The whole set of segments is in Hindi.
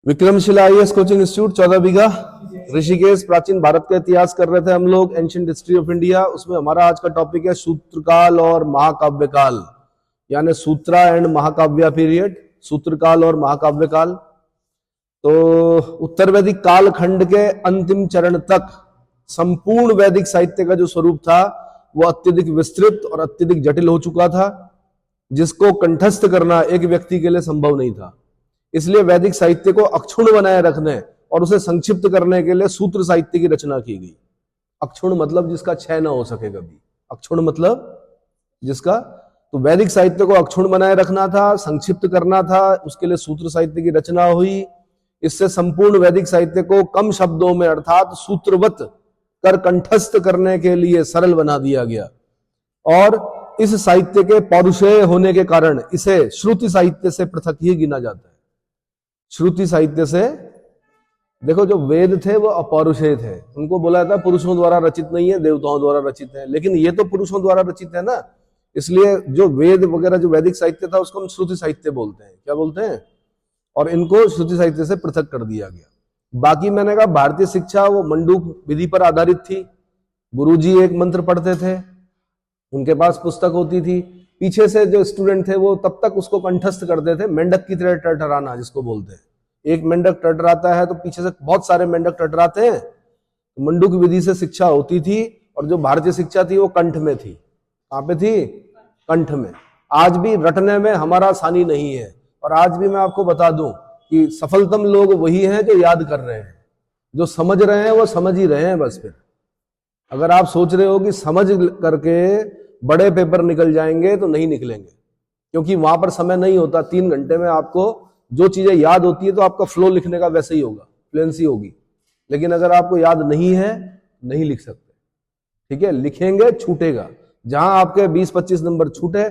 विक्रमशिला आईएएस कोचिंग इंस्टीट्यूट 14 बीघा ऋषिकेश। प्राचीन भारत का इतिहास कर रहे थे हम लोग, एंशिएंट हिस्ट्री ऑफ इंडिया। उसमें हमारा आज का टॉपिक है सूत्रकाल और महाकाव्य काल, यानी सूत्रा एंड महाकाव्य पीरियड, सूत्रकाल और महाकाव्य काल। तो उत्तर वैदिक काल खंड के अंतिम चरण तक संपूर्ण वैदिक साहित्य का जो स्वरूप था वो अत्यधिक विस्तृत और अत्यधिक जटिल हो चुका था, जिसको कंठस्थ करना एक व्यक्ति के लिए संभव नहीं था। इसलिए वैदिक साहित्य को अक्षुण्ण बनाए रखने और उसे संक्षिप्त करने के लिए सूत्र साहित्य की रचना की गई। अक्षुण्ण मतलब जिसका क्षय ना हो सके कभी, अक्षुण्ण मतलब जिसका, तो वैदिक साहित्य को अक्षुण्ण बनाए रखना था, संक्षिप्त करना था, उसके लिए सूत्र साहित्य की रचना हुई। इससे संपूर्ण वैदिक साहित्य को कम शब्दों में अर्थात सूत्रवत कर कंठस्थ करने के लिए सरल बना दिया गया। और इस साहित्य के पौरुषेय होने के कारण इसे श्रुति साहित्य से पृथक ही गिना जाता है। श्रुति साहित्य से, देखो जो वेद थे वो अपौरुषेय थे, उनको बोला था पुरुषों द्वारा रचित नहीं है, देवताओं द्वारा रचित है, लेकिन ये तो पुरुषों द्वारा रचित है ना, इसलिए जो वेद वगैरह जो वैदिक साहित्य था उसको हम श्रुति साहित्य बोलते हैं। क्या बोलते हैं? और इनको श्रुति साहित्य से पृथक कर दिया गया। बाकी मैंने कहा भारतीय शिक्षा वो मंडूक विधि पर आधारित थी। गुरुजी एक मंत्र पढ़ते थे, उनके पास पुस्तक होती थी, पीछे से जो स्टूडेंट थे वो तब तक उसको कंठस्थ करते थे, मेंढक की तरह टरटराना जिसको बोलते हैं। एक मेंढक टरटराता है तो पीछे से बहुत सारे मेंढक टरटराते हैं। मंडूक विधि से शिक्षा होती थी और जो भारतीय शिक्षा थी वो कंठ में थी। कहां पे थी? कंठ में। आज भी रटने में हमारा आसानी नहीं है, और आज भी मैं आपको बता दूं कि सफलतम लोग वही हैं जो याद कर रहे हैं, जो समझ रहे हैं वो समझ ही रहे हैं बस। फिर अगर आप सोच रहे हो कि समझ करके बड़े पेपर निकल जाएंगे तो नहीं निकलेंगे, क्योंकि वहां पर समय नहीं होता। 3 घंटे में आपको जो चीजें याद होती है तो आपका फ्लो लिखने का वैसे ही होगा, फ्लुएंसी होगी। लेकिन अगर आपको याद नहीं है नहीं लिख सकते, ठीक है? लिखेंगे छूटेगा, जहां आपके 20-25 नंबर छूटे,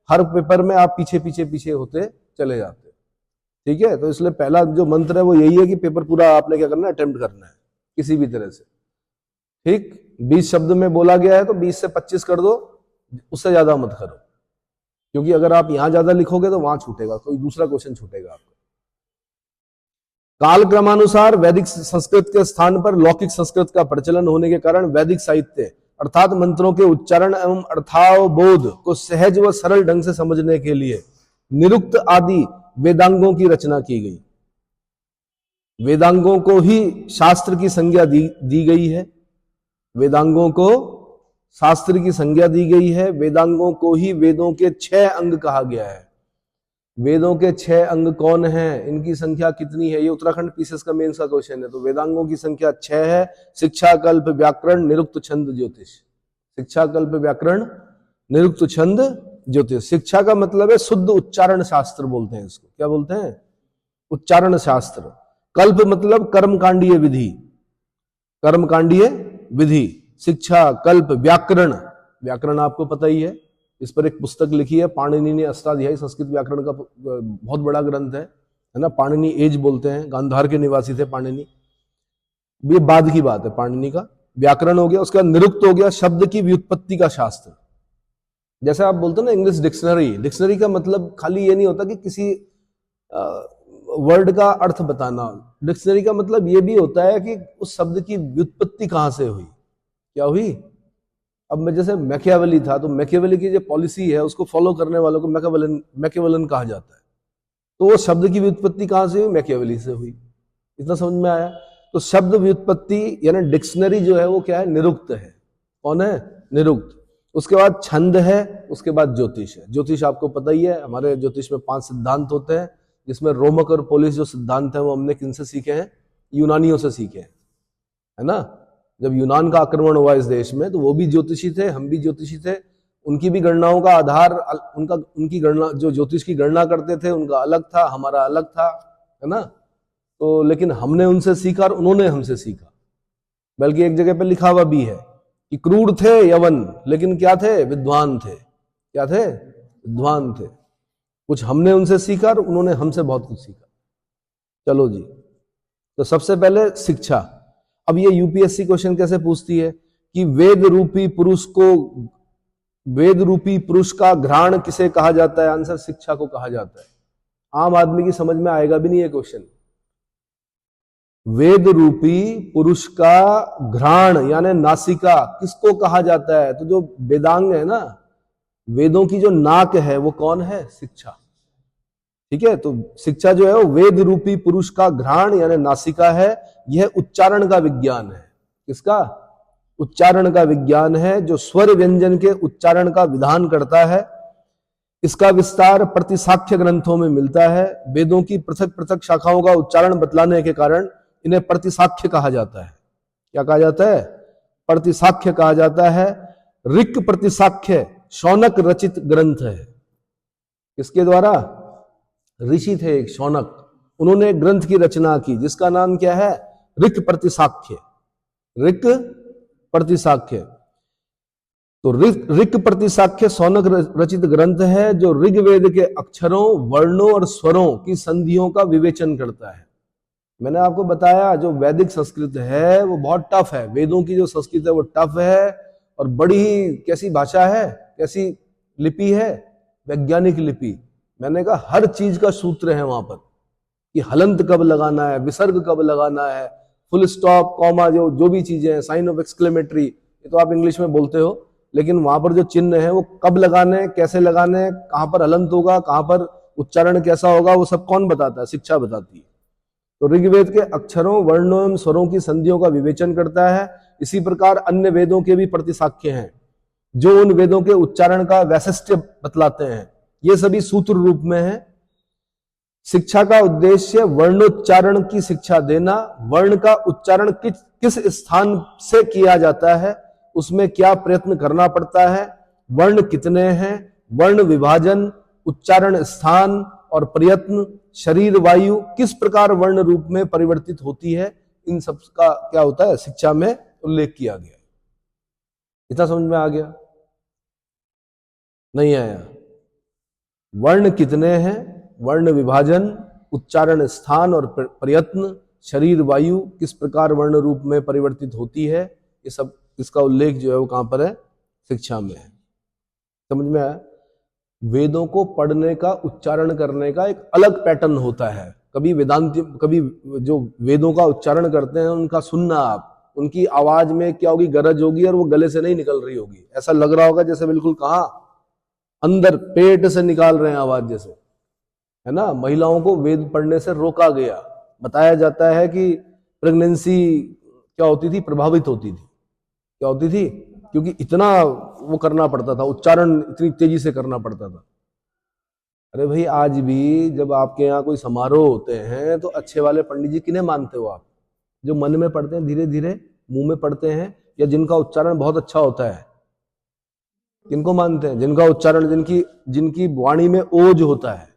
हर पेपर में आप पीछे पीछे पीछे होते चले जाते, ठीक है? तो इसलिए पहला जो मंत्र है वो यही है कि पेपर पूरा आपने क्या करना है, अटेम्प्ट करना है किसी भी तरह से, ठीक? 20 शब्द में बोला गया है तो 20 से 25 कर दो, उससे ज्यादा मत करो, क्योंकि अगर आप यहां ज्यादा लिखोगे तो वहां छूटेगा, कोई दूसरा क्वेश्चन छूटेगा आपको। काल क्रमानुसार वैदिक संस्कृत के स्थान पर लौकिक संस्कृत का प्रचलन होने के कारण वैदिक साहित्य अर्थात मंत्रों के उच्चारण एवं अर्थावबोध को सहज व सरल ढंग से समझने के लिए निरुक्त आदि वेदांगों की रचना की गई। वेदांगों को ही शास्त्र की संज्ञा दी गई है। वेदांगों को शास्त्र की संज्ञा दी गई है। वेदांगों को ही वेदों के 6 अंग कहा गया है। वेदों के 6 अंग कौन हैं, इनकी संख्या कितनी है? ये उत्तराखंड पीसीएस का मेंस का क्वेश्चन है। तो वेदांगों की संख्या 6 है। शिक्षा, कल्प, व्याकरण, निरुक्त, छंद, ज्योतिष। शिक्षा, कल्प, व्याकरण, निरुक्त, छंद, ज्योतिष। शिक्षा का मतलब है शुद्ध उच्चारण शास्त्र बोलते हैं इसको। क्या बोलते हैं? उच्चारण शास्त्र। कल्प मतलब कर्मकांडीय विधि, कर्मकांडीय विधि। शिक्षा, कल्प, व्याकरण। व्याकरण आपको पता ही है, इस पर एक पुस्तक लिखी है पाणिनि ने, अष्टाध्यायी संस्कृत व्याकरण का बहुत बड़ा ग्रंथ है ना। पाणिनि एज बोलते हैं, गांधार के निवासी थे पाणिनि। ये बाद की बात है पाणिनि का। व्याकरण हो गया, उसका निरुक्त हो गया शब्द की व्युत्पत्ति का शास्त्र। जैसे आप बोलते हो ना इंग्लिश डिक्शनरी, डिक्शनरी का मतलब खाली ये नहीं होता कि किसी वर्ड का अर्थ बताना। डिक्शनरी का मतलब ये भी होता है कि उस शब्द की व्युत्पत्ति कहां से हुई, क्या हुई। अब मैं जैसे मैकियावेली था, तो मैकियावेली की जो पॉलिसी है उसको फॉलो करने वालों को मैकियावेलियन कहा जाता है। तो वो शब्द की व्युत्पत्ति कहां से हुई? मैकियावेली से हुई। इतना समझ में आया? तो शब्द व्युत्पत्ति यानी डिक्शनरी जो है वो क्या है? निरुक्त है। कौन है? निरुक्त। उसके बाद छंद है, उसके बाद ज्योतिष है। ज्योतिष आपको पता ही है, हमारे ज्योतिष में 5 सिद्धांत होते हैं, जिसमें रोमक और पोलिस जो सिद्धांत है वो हमने किनसे सीखे हैं? यूनानियों से सीखे हैं, है ना। जब यूनान का आक्रमण हुआ इस देश में तो वो भी ज्योतिषी थे, हम भी ज्योतिषी थे। उनकी भी गणनाओं का आधार, उनकी गणना, जो ज्योतिष की गणना करते थे उनका अलग था, हमारा अलग था, है ना। तो लेकिन हमने उनसे सीखा और उन्होंने हमसे सीखा। बल्कि एक जगह पे लिखा हुआ भी है कि क्रूर थे यवन, लेकिन क्या थे? विद्वान थे। क्या थे? विद्वान थे। कुछ हमने उनसे सीखा और उन्होंने हमसे बहुत कुछ सीखा। चलो जी, तो सबसे पहले शिक्षा। अब ये यूपीएससी क्वेश्चन कैसे पूछती है कि वेद रूपी पुरुष का घ्राण किसे कहा जाता है? आंसर शिक्षा को कहा जाता है। आम आदमी की समझ में आएगा भी नहीं ये क्वेश्चन, वेद रूपी पुरुष का घ्राण यानी नासिका किसको कहा जाता है? तो जो वेदांग है ना, वेदों की जो नाक है वो कौन है? शिक्षा। ठीक है, तो शिक्षा जो है वो वेद रूपी पुरुष का घ्राण यानी नासिका है। यह उच्चारण का विज्ञान है। किसका? उच्चारण का विज्ञान है, जो स्वर व्यंजन के उच्चारण का विधान करता है। इसका विस्तार प्रतिसाख्य ग्रंथों में मिलता है। वेदों की पृथक पृथक शाखाओं का उच्चारण बतलाने के कारण इन्हें प्रतिसाख्य कहा जाता है। क्या कहा जाता है? प्रतिसाख्य कहा जाता है। ऋक् प्रतिसाख्य शौनक रचित ग्रंथ है। किसके द्वारा? ऋषि थे एक शौनक, उन्होंने एक ग्रंथ की रचना की जिसका नाम क्या है? ऋक् प्रतिसाख्य। ऋक् प्रतिसाख्य। तो ऋक् प्रतिसाख्य शौनक रचित ग्रंथ है, जो ऋग्वेद के अक्षरों, वर्णों और स्वरों की संधियों का विवेचन करता है। मैंने आपको बताया जो वैदिक संस्कृत है वो बहुत टफ है। वेदों की जो संस्कृत है वो टफ है और बड़ी ही कैसी भाषा है, कैसी लिपि है? वैज्ञानिक लिपि। मैंने कहा हर चीज का सूत्र है वहां पर, कि हलंत कब लगाना है, विसर्ग कब लगाना है, फुल स्टॉप, कॉमा, जो भी चीजें हैं, साइन ऑफ एक्सक्लेमेटरी, ये तो आप इंग्लिश में बोलते हो, लेकिन वहां पर जो चिन्ह है वो कब लगाने, कैसे लगाने, कहां पर हलंत होगा, कहां पर उच्चारण कैसा होगा, वो सब कौन बताता है? शिक्षा बताती है। तो ऋग्वेद के अक्षरों, वर्णों एवं स्वरों की संधियों का विवेचन करता है। इसी प्रकार अन्य वेदों के भी प्रतिसाख्य हैं, जो उन वेदों के उच्चारण का वैशिष्ट्य बतलाते हैं। ये सभी सूत्र रूप में है। शिक्षा का उद्देश्य वर्णोच्चारण की शिक्षा देना। वर्ण का उच्चारण किस स्थान से किया जाता है, उसमें क्या प्रयत्न करना पड़ता है, वर्ण कितने हैं, वर्ण विभाजन, उच्चारण स्थान और प्रयत्न, शरीर वायु किस प्रकार वर्ण रूप में परिवर्तित होती है, इन सब का क्या होता है? शिक्षा में उल्लेख किया गया। इतना समझ में आ गया? नहीं आया? वर्ण कितने हैं, वर्ण विभाजन, उच्चारण स्थान और प्रयत्न, शरीर वायु किस प्रकार वर्ण रूप में परिवर्तित होती है, ये सब इसका उल्लेख जो है वो कहां पर है? शिक्षा में है। समझ में आया? वेदों को पढ़ने का, उच्चारण करने का एक अलग पैटर्न होता है। कभी वेदांति, कभी जो वेदों का उच्चारण करते हैं उनका सुनना आप, उनकी आवाज में क्या होगी? गरज होगी और वो गले से नहीं निकल रही होगी। ऐसा लग रहा होगा जैसे बिल्कुल कहां अंदर पेट से निकाल रहे हैं आवाज जैसे, है ना। महिलाओं को वेद पढ़ने से रोका गया। बताया जाता है कि प्रेगनेंसी क्या होती थी? प्रभावित होती थी। क्या होती थी? क्योंकि इतना वो करना पड़ता था, उच्चारण इतनी तेजी से करना पड़ता था। अरे भाई, आज भी जब आपके यहाँ कोई समारोह होते हैं तो अच्छे वाले पंडित जी किन्हें मानते हो आप? जो मन में पढ़ते हैं, धीरे धीरे मुंह में पढ़ते हैं, या जिनका उच्चारण बहुत अच्छा होता है? किनको मानते हैं? जिनका उच्चारण, जिनकी वाणी में ओज होता है,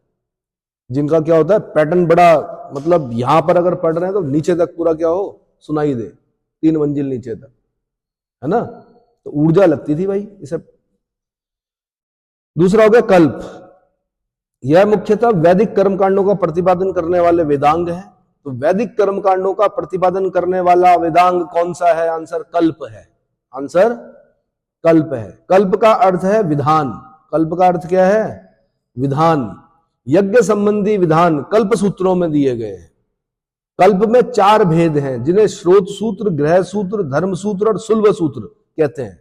जिनका क्या होता है? पैटर्न बड़ा, मतलब यहां पर अगर पढ़ रहे हैं तो नीचे तक पूरा क्या हो? सुनाई दे, 3 मंजिल नीचे तक, है ना। तो ऊर्जा लगती थी भाई इसे। दूसरा हो गया कल्प। यह मुख्यतः वैदिक कर्मकांडों का प्रतिपादन करने वाले वेदांग है। तो वैदिक कर्मकांडों का प्रतिपादन करने वाला वेदांग कौन सा है? आंसर कल्प है। आंसर कल्प है। कल्प का अर्थ है विधान। कल्प का अर्थ क्या है? विधान। यज्ञ संबंधी विधान कल्प सूत्रों में दिए गए हैं। कल्प में 4 भेद हैं, जिन्हें श्रोत सूत्र, गृह सूत्र, धर्म सूत्र और शुल्ब सूत्र कहते हैं।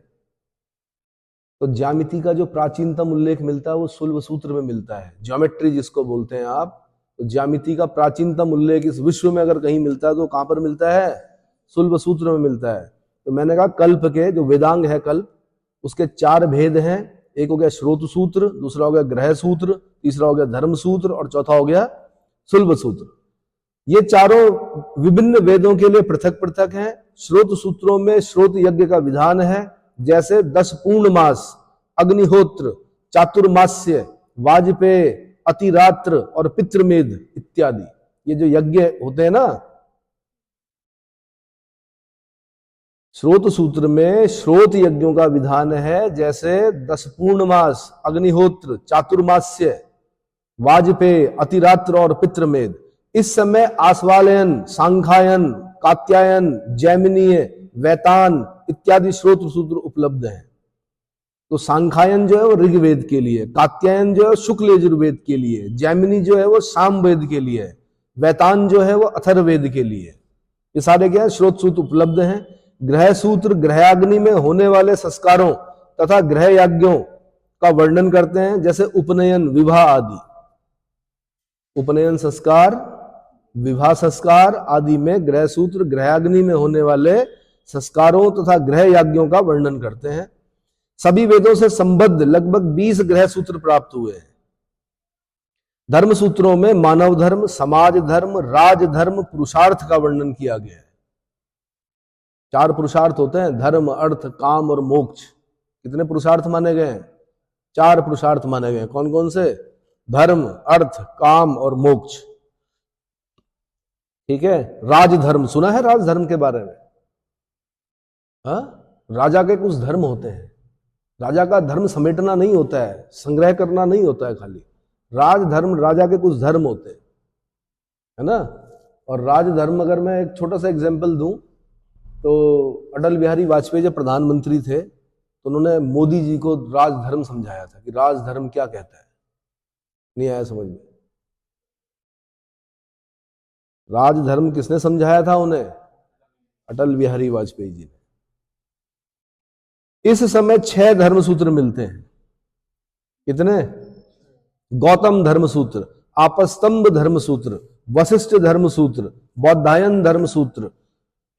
तो ज्यामिति का जो प्राचीनतम उल्लेख मिलता है वो शुल्ब सूत्र में मिलता है। ज्योमेट्री जिसको बोलते हैं आप, तो ज्यामिति का प्राचीनतम उल्लेख इस विश्व में अगर कहीं मिलता है तो कहां पर मिलता है? शुल्ब सूत्र में मिलता है। तो मैंने कहा कल्प के जो वेदांग है कल्प, उसके 4 भेद हैं। एक हो गया श्रोत सूत्र, दूसरा हो गया गृह सूत्र, तीसरा हो गया धर्म सूत्र और चौथा हो गया शुल्ब सूत्र। ये चारों विभिन्न वेदों के लिए पृथक पृथक हैं। श्रोत सूत्रों में श्रोत यज्ञ का विधान है, जैसे 10 पूर्ण मास, अग्निहोत्र, चातुर्मास्य, वाजपेय, अतिरात्र और पितृमेध इत्यादि। ये जो यज्ञ होते हैं ना, श्रोत सूत्र में श्रोत यज्ञों का विधान है, जैसे 10 पूर्ण मास, अग्निहोत्र, चातुर्मास्य, वाजपेय, अतिरात्र और पितृमेध। इस समय आश्वालयन, सांख्यायन, कात्यायन, जैमिनीय, वैतान इत्यादि श्रोत सूत्र उपलब्ध हैं। तो सांख्यायन जो है वो ऋग्वेद के लिए, कात्यायन जो है शुक्ल यजुर्वेद के लिए, जैमिनी जो है वो सामवेद के लिए, वैतान जो है वो अथर्ववेद के लिए। ये सारे क्या है, स्रोत सूत्र उपलब्ध हैं। ग्रह सूत्र ग्रहाग्नि में होने वाले संस्कारों तथा ग्रह यज्ञों का वर्णन करते हैं, जैसे उपनयन, विवाह आदि। उपनयन संस्कार, विवाह संस्कार आदि में ग्रह सूत्र ग्रहाग्नि में होने वाले संस्कारों तथा ग्रह यज्ञों का वर्णन करते हैं। सभी वेदों से संबद्ध लगभग 20 ग्रह सूत्र प्राप्त हुए हैं। धर्म सूत्रों में मानव धर्म, समाज धर्म, राज धर्म, पुरुषार्थ का वर्णन किया गया है। 4 पुरुषार्थ होते हैं, धर्म, अर्थ, काम और मोक्ष। कितने पुरुषार्थ माने गए हैं? 4 पुरुषार्थ माने गए। कौन कौन से? धर्म, अर्थ, काम और मोक्ष। ठीक है। राजधर्म सुना है? राजधर्म के बारे में? हाँ, राजा के कुछ धर्म होते हैं। राजा का धर्म समेटना नहीं होता है, संग्रह करना नहीं होता है खाली। राजधर्म, राजा के कुछ धर्म होते हैं, है ना। और राजधर्म, अगर मैं एक छोटा सा एग्जांपल दूं तो अटल बिहारी वाजपेयी जब प्रधानमंत्री थे तो उन्होंने मोदी जी को राजधर्म समझाया था कि राजधर्म क्या कहता है। नहीं आया समझ में? राजधर्म किसने समझाया था उन्हें? अटल बिहारी वाजपेयी जी ने। इस समय 6 धर्म सूत्र मिलते हैं। कितने? गौतम धर्म सूत्र, आपस्तंभ धर्म सूत्र, वशिष्ठ धर्म सूत्र, बौद्धायन धर्म सूत्र,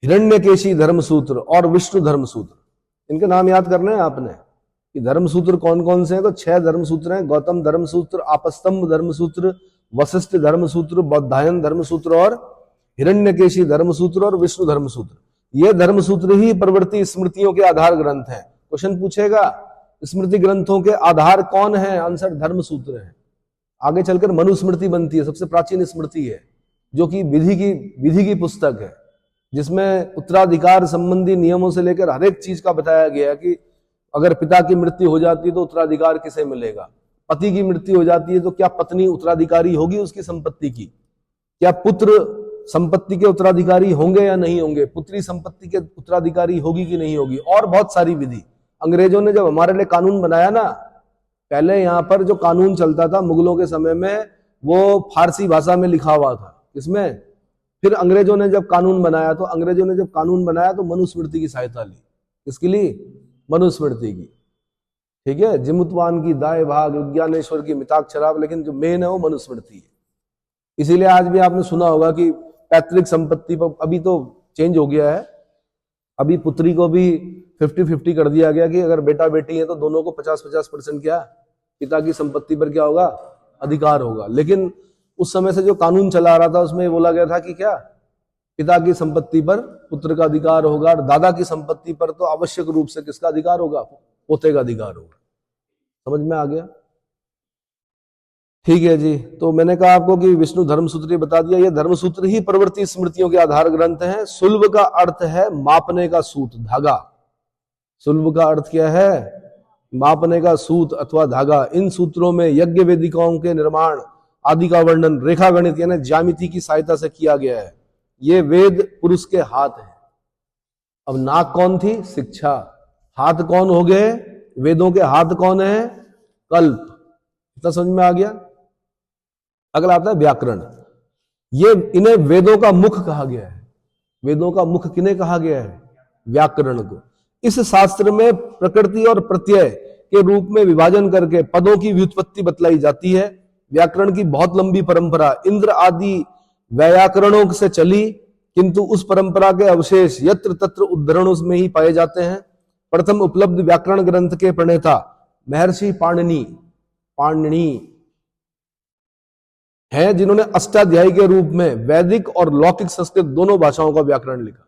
हिरण्यकेशी धर्म सूत्र और विष्णु धर्म सूत्र। इनके नाम याद करने हैं आपने कि धर्म सूत्र कौन कौन से हैं। तो 6 धर्म सूत्र हैं। गौतम धर्म सूत्र, आपस्तंभ धर्म सूत्र, वशिष्ठ धर्म सूत्र, बौद्धायन धर्म सूत्र और हिरण्यकेशी धर्म सूत्र और विष्णु धर्म सूत्र। ये धर्म सूत्र ही प्रवृत्ति स्मृतियों के आधार ग्रंथ हैं। क्वेश्चन पूछेगा स्मृति ग्रंथों के आधार कौन है? आंसर धर्म सूत्र है। आगे चलकर मनुस्मृति बनती है, सबसे प्राचीन स्मृति है, जो कि विधि की पुस्तक है, जिसमें उत्तराधिकार संबंधी नियमों से लेकर हर एक चीज का बताया गया है कि अगर पिता की मृत्यु हो जाती है तो उत्तराधिकार किसे मिलेगा, पति की मृत्यु हो जाती है तो क्या पत्नी उत्तराधिकारी होगी उसकी संपत्ति की, क्या पुत्र संपत्ति के उत्तराधिकारी होंगे या नहीं होंगे, पुत्री संपत्ति के उत्तराधिकारी होगी कि नहीं होगी, और बहुत सारी विधि। अंग्रेजों ने जब हमारे लिए कानून बनाया ना, पहले यहाँ पर जो कानून चलता था मुगलों के समय में वो फारसी भाषा में लिखा हुआ था। इसमें फिर अंग्रेजों ने जब कानून बनाया तो मनुस्मृति की सहायता ली। किसकी ली? मनुस्मृति की। ठीक है। जिमुतवान की दाए भाग, विज्ञानेश्वर की मिताक्षराव, लेकिन जो मेन है वो मनुस्मृति है। इसीलिए आज भी आपने सुना होगा कि पैतृक संपत्ति पर, अभी तो चेंज हो गया है, अभी पुत्री को भी 50-50 कर दिया गया कि अगर बेटा बेटी है तो दोनों को 50-50% क्या पिता की संपत्ति पर क्या होगा? अधिकार होगा। लेकिन उस समय से जो कानून चला रहा था उसमें बोला गया था कि क्या पिता की संपत्ति पर पुत्र का अधिकार होगा, और दादा की संपत्ति पर तो आवश्यक रूप से किसका अधिकार होगा? पोते का अधिकार होगा। समझ में आ गया? ठीक है जी। तो मैंने कहा आपको कि विष्णु धर्म सूत्र बता दिया। ये धर्म सूत्र ही प्रवृत्ति स्मृतियों के आधार ग्रंथ हैं। सुलभ का अर्थ है मापने का सूत, धागा। सुलभ का अर्थ क्या है? मापने का सूत अथवा धागा। इन सूत्रों में यज्ञ वेदिकाओं के निर्माण आदि का वर्णन रेखा गणित यानी ज्यामिति की सहायता से किया गया है। ये वेद पुरुष के हाथ हैं। अब नाक कौन थी? शिक्षा। हाथ कौन हो गए? वेदों के हाथ कौन है? कल्प। इतना समझ में आ गया? अगला आता है व्याकरण। ये इन्हें वेदों का मुख कहा गया है। वेदों का मुख किन्हें कहा गया है? व्याकरण को। इस शास्त्र में प्रकृति और प्रत्यय के रूप में विभाजन करके पदों की व्युत्पत्ति बतलाई जाती है। व्याकरण की बहुत लंबी परंपरा इंद्र आदि व्याकरणों से चली, किंतु उस परंपरा के अवशेष यत्र तत्र उद्धरणों में ही पाए जाते हैं। प्रथम उपलब्ध व्याकरण ग्रंथ के प्रणेता महर्षि पाणिनि है, जिन्होंने अष्टाध्यायी के रूप में वैदिक और लौकिक संस्कृत दोनों भाषाओं का व्याकरण लिखा।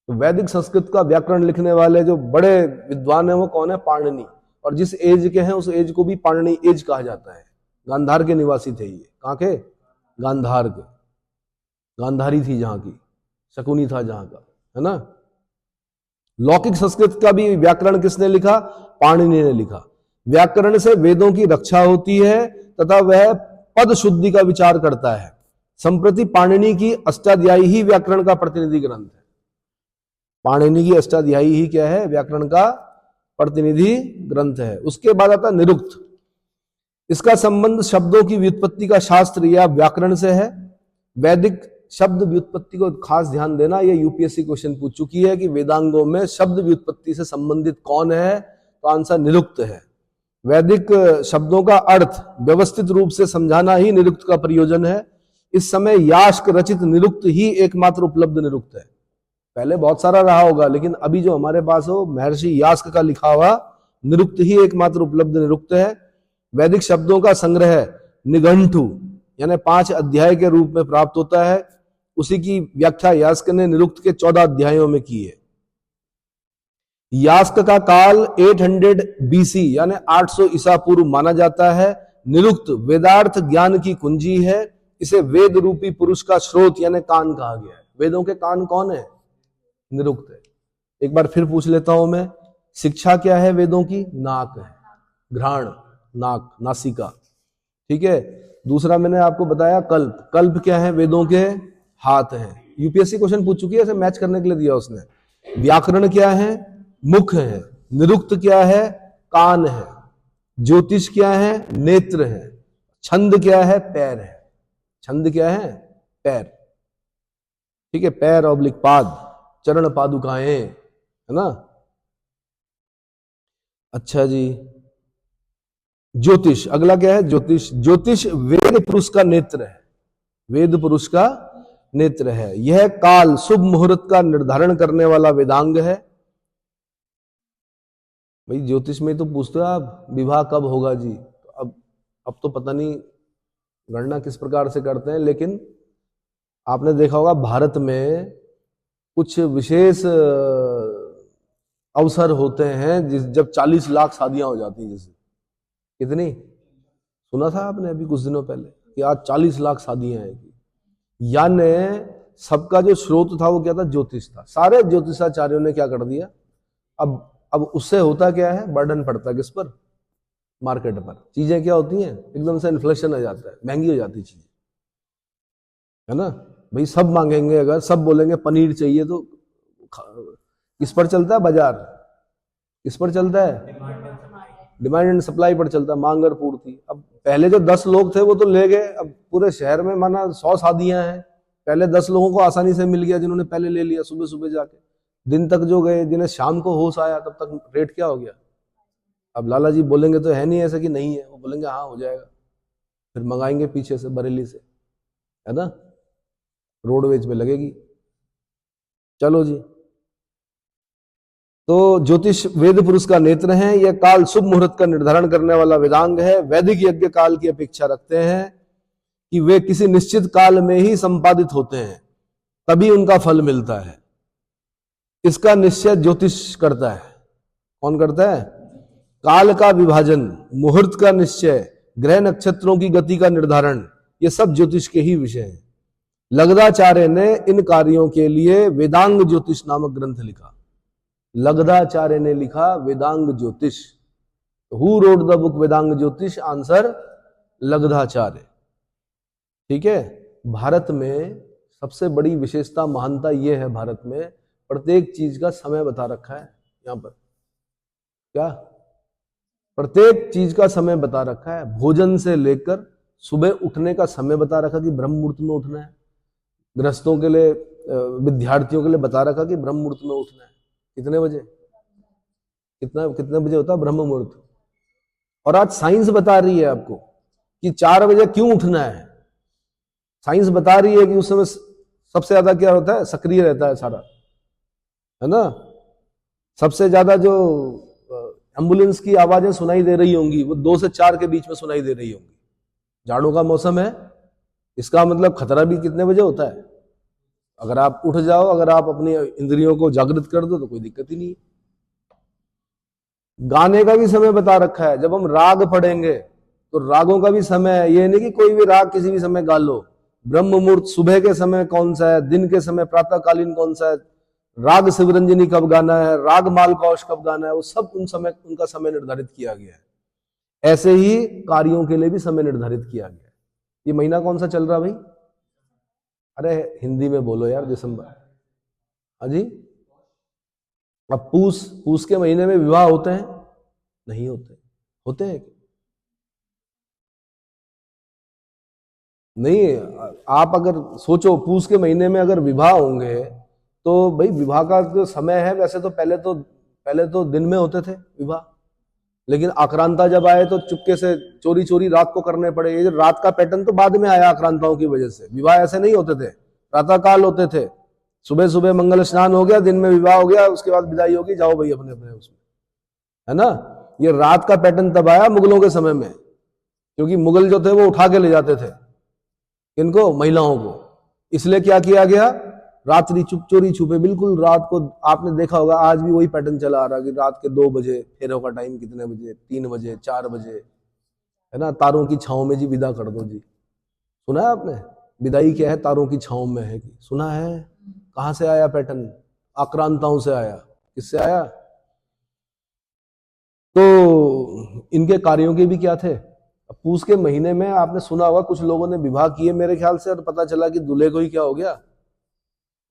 तो वैदिक संस्कृत का व्याकरण लिखने वाले जो बड़े विद्वान हैं वो कौन है? पाणिनि। और जिस एज के हैं उस एज को भी पाणिनि एज कहा जाता है। गांधार के निवासी थे ये। कहां के? गांधार के। गांधारी थी जहां की, शकुनी था जहां का, है ना। लौकिक संस्कृत का भी व्याकरण किसने लिखा? पाणिनि ने लिखा। व्याकरण से वेदों की रक्षा होती है तथा वह पद शुद्धि का विचार करता है। संप्रति पाणिनि की अष्टाध्यायी ही व्याकरण का प्रतिनिधि ग्रंथ है। पाणिनि की अष्टाध्यायी ही क्या है? व्याकरण का प्रतिनिधि ग्रंथ है। उसके बाद आता निरुक्त। इसका संबंध शब्दों की व्युत्पत्ति का शास्त्र या व्याकरण से है। वैदिक शब्द व्युत्पत्ति को खास ध्यान देना, ये यूपीएससी क्वेश्चन पूछ चुकी है कि वेदांगों में शब्द व्युत्पत्ति से संबंधित कौन है, तो आंसर निरुक्त है। वैदिक शब्दों का अर्थ व्यवस्थित रूप से समझाना ही निरुक्त का प्रयोजन है। इस समय यास्क रचित निरुक्त ही एकमात्र उपलब्ध निरुक्त है। पहले बहुत सारा रहा होगा, लेकिन अभी जो हमारे पास हो महर्षि यास्क का लिखा हुआ निरुक्त ही एकमात्र उपलब्ध निरुक्त है। वैदिक शब्दों का संग्रह निघंटु यानी 5 अध्याय के रूप में प्राप्त होता है। उसी की व्याख्या यास्क ने निरुक्त के 14 अध्यायों में की है। यास्क का काल 800 बीसी यानी 800 ईसा पूर्व माना जाता है। निरुक्त वेदार्थ ज्ञान की कुंजी है। इसे वेद रूपी पुरुष का स्रोत यानी कान कहा गया है। वेदों के कान कौन है? निरुक्त है। एक बार फिर पूछ लेता हूं मैं, शिक्षा क्या है वेदों की? नाक है, घ्राण, नाक, नासिका। ठीक है। दूसरा मैंने आपको बताया कल्प। कल्प क्या है वेदों के? हाथ है। यूपीएससी क्वेश्चन पूछ चुकी है, ऐसे मैच करने के लिए दिया उसने। व्याकरण क्या है? मुख है। निरुक्त क्या है? कान है। ज्योतिष क्या है? नेत्र है। छंद क्या है? पैर है। छंद क्या है? पैर। ठीक है, पैर ऑब्लिक पाद, चरण पादुकाएं, है ना। अच्छा जी, ज्योतिष अगला क्या है? ज्योतिष। ज्योतिष वेद पुरुष का नेत्र है। वेद पुरुष का नेत्र है। यह काल शुभ मुहूर्त का निर्धारण करने वाला वेदांग है। भाई ज्योतिष में तो पूछते हो आप विवाह कब होगा जी, तो अब तो पता नहीं गणना किस प्रकार से करते हैं, लेकिन आपने देखा होगा भारत में कुछ विशेष अवसर होते हैं जब 40 लाख शादियां हो जाती हैं। जैसे कितनी सुना था आपने अभी कुछ दिनों पहले कि आज 40 लाख शादियां हैं। यानी सबका जो स्रोत था वो क्या था? ज्योतिष था। सारे ज्योतिषाचार्यों ने क्या कर दिया, अब उससे होता क्या है? बर्डन पड़ता है किस पर? मार्केट पर। चीजें क्या होती हैं? एकदम से इन्फ्लेशन आ जाता है, महंगी हो जाती चीजें, है ना। भाई सब मांगेंगे, अगर सब बोलेंगे पनीर चाहिए तो किस पर चलता है बाजार? किस पर चलता है? डिमांड एंड सप्लाई पर चलता है, मांग और पूर्ति। अब पहले जो 10 लोग थे वो तो ले गए, अब पूरे शहर में माना 100 शादियां हैं। पहले 10 लोगों को आसानी से मिल गया जिन्होंने पहले ले लिया, सुबह सुबह जाके। दिन तक जो गए, जिन्हें शाम को होश आया, तब तक रेट क्या हो गया। अब लाला जी बोलेंगे तो है नहीं ऐसा कि नहीं है, वो बोलेंगे हाँ हो जाएगा, फिर मंगाएंगे पीछे से बरेली से, है ना, रोडवेज पे लगेगी। चलो जी, तो ज्योतिष वेद पुरुष का नेत्र है। यह काल शुभ मुहूर्त का निर्धारण करने वाला वेदांग है। वैदिक यज्ञ काल की अपेक्षा रखते हैं कि वे किसी निश्चित काल में ही संपादित होते हैं, तभी उनका फल मिलता है। इसका निश्चय ज्योतिष करता है। कौन करता है? काल का विभाजन, मुहूर्त का निश्चय, ग्रह नक्षत्रों की गति का निर्धारण, ये सब ज्योतिष के ही विषय हैं। लगदाचार्य ने इन कार्यों के लिए वेदांग ज्योतिष नामक ग्रंथ लिखा। लगदाचार्य ने लिखा वेदांग ज्योतिष। Who wrote the book Vedang ज्योतिष? आंसर लगदाचार्य। ठीक है। भारत में सबसे बड़ी विशेषता, महानता यह है, भारत में प्रत्येक चीज का समय बता रखा है। यहां पर क्या? प्रत्येक चीज का समय बता रखा है। भोजन से लेकर सुबह उठने का समय बता रखा कि ब्रह्म मुहूर्त में उठना है। गृहस्थों के लिए, विद्यार्थियों के लिए बता रखा कि ब्रह्म मुहूर्त में उठना है। कितने बजे? कितने बजे होता है ब्रह्म मुहूर्त? और आज साइंस बता रही है आपको कि 4 बजे क्यों उठना है। साइंस बता रही है कि उस समय सबसे ज्यादा क्या होता है? सक्रिय रहता है सारा, है ना। सबसे ज्यादा जो एम्बुलेंस की आवाजें सुनाई दे रही होंगी वो 2 से 4 के बीच में सुनाई दे रही होंगी। झाड़ों का मौसम है, इसका मतलब खतरा भी कितने बजे होता है? अगर आप उठ जाओ, अगर आप अपनी इंद्रियों को जागृत कर दो तो कोई दिक्कत ही नहीं। गाने का भी समय बता रखा है। जब हम राग पढ़ेंगे तो रागों का भी समय है। ये नहीं कि कोई भी राग किसी भी समय गा लो। ब्रह्म मुहूर्त सुबह के समय कौन सा है, दिन के समय प्रातःकालीन कौन सा है, राग शिवरंजनी कब गाना है, राग मालकौश कब गाना है, वो सब उनका समय निर्धारित किया गया है। ऐसे ही कार्यों के लिए भी समय निर्धारित किया गया है। ये महीना कौन सा चल रहा भाई? अरे हिंदी में बोलो यार। दिसंबर। हाँ जी। अब पूस के महीने में विवाह होते हैं? नहीं होते। होते हैं? नहीं, आप अगर सोचो पूस के महीने में अगर विवाह होंगे तो भाई विवाह का जो समय है, वैसे तो पहले तो दिन में होते थे विवाह, लेकिन आक्रांता जब आए तो चुपके से चोरी चोरी रात को करने पड़े। ये रात का पैटर्न तो बाद में आया आक्रांताओं की वजह से। विवाह ऐसे नहीं होते थे, प्रातःकाल होते थे। सुबह सुबह मंगल स्नान हो गया, दिन में विवाह हो गया, उसके बाद विदाई होगी, जाओ भाई अपने अपने उसमें, है ना। ये रात का पैटर्न तब आया मुगलों के समय में, क्योंकि मुगल जो थे वो उठा के ले जाते थे इनको, महिलाओं को। इसलिए क्या किया गया, रात्रि चोरी छुपे, बिल्कुल रात को। आपने देखा होगा आज भी वही पैटर्न चला आ रहा कि रात के 2 बजे, फेरों का टाइम कितने बजे, 3 बजे, 4 बजे, है ना। तारों की छांव में जी विदा कर दो जी, सुना है आपने? विदाई क्या है, तारों की छांव में है कि, सुना है? कहां से आया पैटर्न? आक्रांताओं से आया। किससे आया? तो इनके कार्यों के भी क्या थे। पूस के महीने में आपने सुना होगा कुछ लोगों ने विवाह किए मेरे ख्याल से, और पता चला कि दूल्हे को ही क्या हो गया।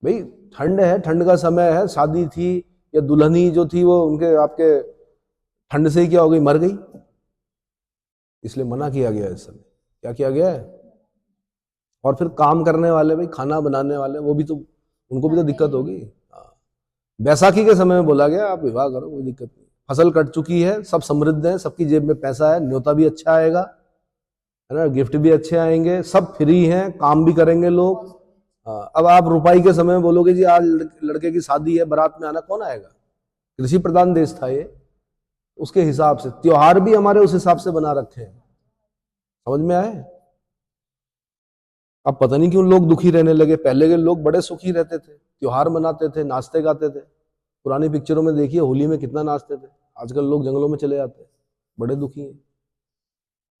भाई ठंड है, ठंड का समय है, शादी थी, या दुल्हनी जो थी वो उनके आपके ठंड से ही क्या हो गई, मर गई। इसलिए मना किया गया इस समय। क्या किया गया है? और फिर काम करने वाले, भाई खाना बनाने वाले, वो भी तो, उनको भी तो दिक्कत होगी। बैसाखी के समय में बोला गया आप विवाह करो, कोई दिक्कत नहीं। फसल कट चुकी है, सब समृद्ध है, सबकी जेब में पैसा है, न्योता भी अच्छा आएगा, है ना, गिफ्ट भी अच्छे आएंगे, सब फ्री हैं, काम भी करेंगे लोग। अब आप रुपाई के समय में बोलोगे जी आज लड़के की शादी है, बारात में आना, कौन आएगा? कृषि प्रधान देश था ये, उसके हिसाब से त्योहार भी हमारे उस हिसाब से बना रखे हैं। समझ में आए? अब पता नहीं क्यों लोग दुखी रहने लगे। पहले के लोग बड़े सुखी रहते थे, त्योहार मनाते थे, नाचते गाते थे। पुरानी पिक्चरों में देखिए होली में कितना नाचते थे। आजकल लोग जंगलों में चले जाते हैं, बड़े दुखी हैं।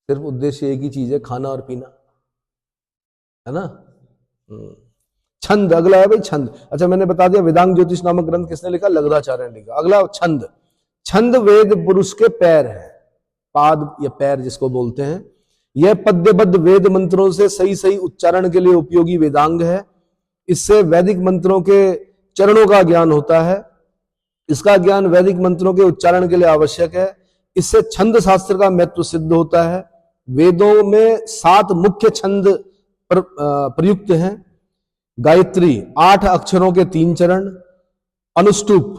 सिर्फ उद्देश्य एक ही चीज है, खाना और पीना, है ना। छंद अगला है भाई, छंद। अच्छा मैंने बता दिया वेदांग ज्योतिष नामक ग्रंथ किसने लिखा, लगधाचार्य ने लिखा। अगला छंद। छंद वेद पुरुष के पैर है, पाद या पैर जिसको बोलते हैं। यह पद्यबद्ध वेद मंत्रों से सही सही उच्चारण के लिए उपयोगी वेदांग है। इससे वैदिक मंत्रों के चरणों का ज्ञान होता है। इसका ज्ञान वैदिक मंत्रों के उच्चारण के लिए आवश्यक है। इससे छंद शास्त्र का महत्व सिद्ध होता है। वेदों में 7 मुख्य छंद प्रयुक्त हैं। गायत्री 8 अक्षरों के 3 चरण, अनुष्टुप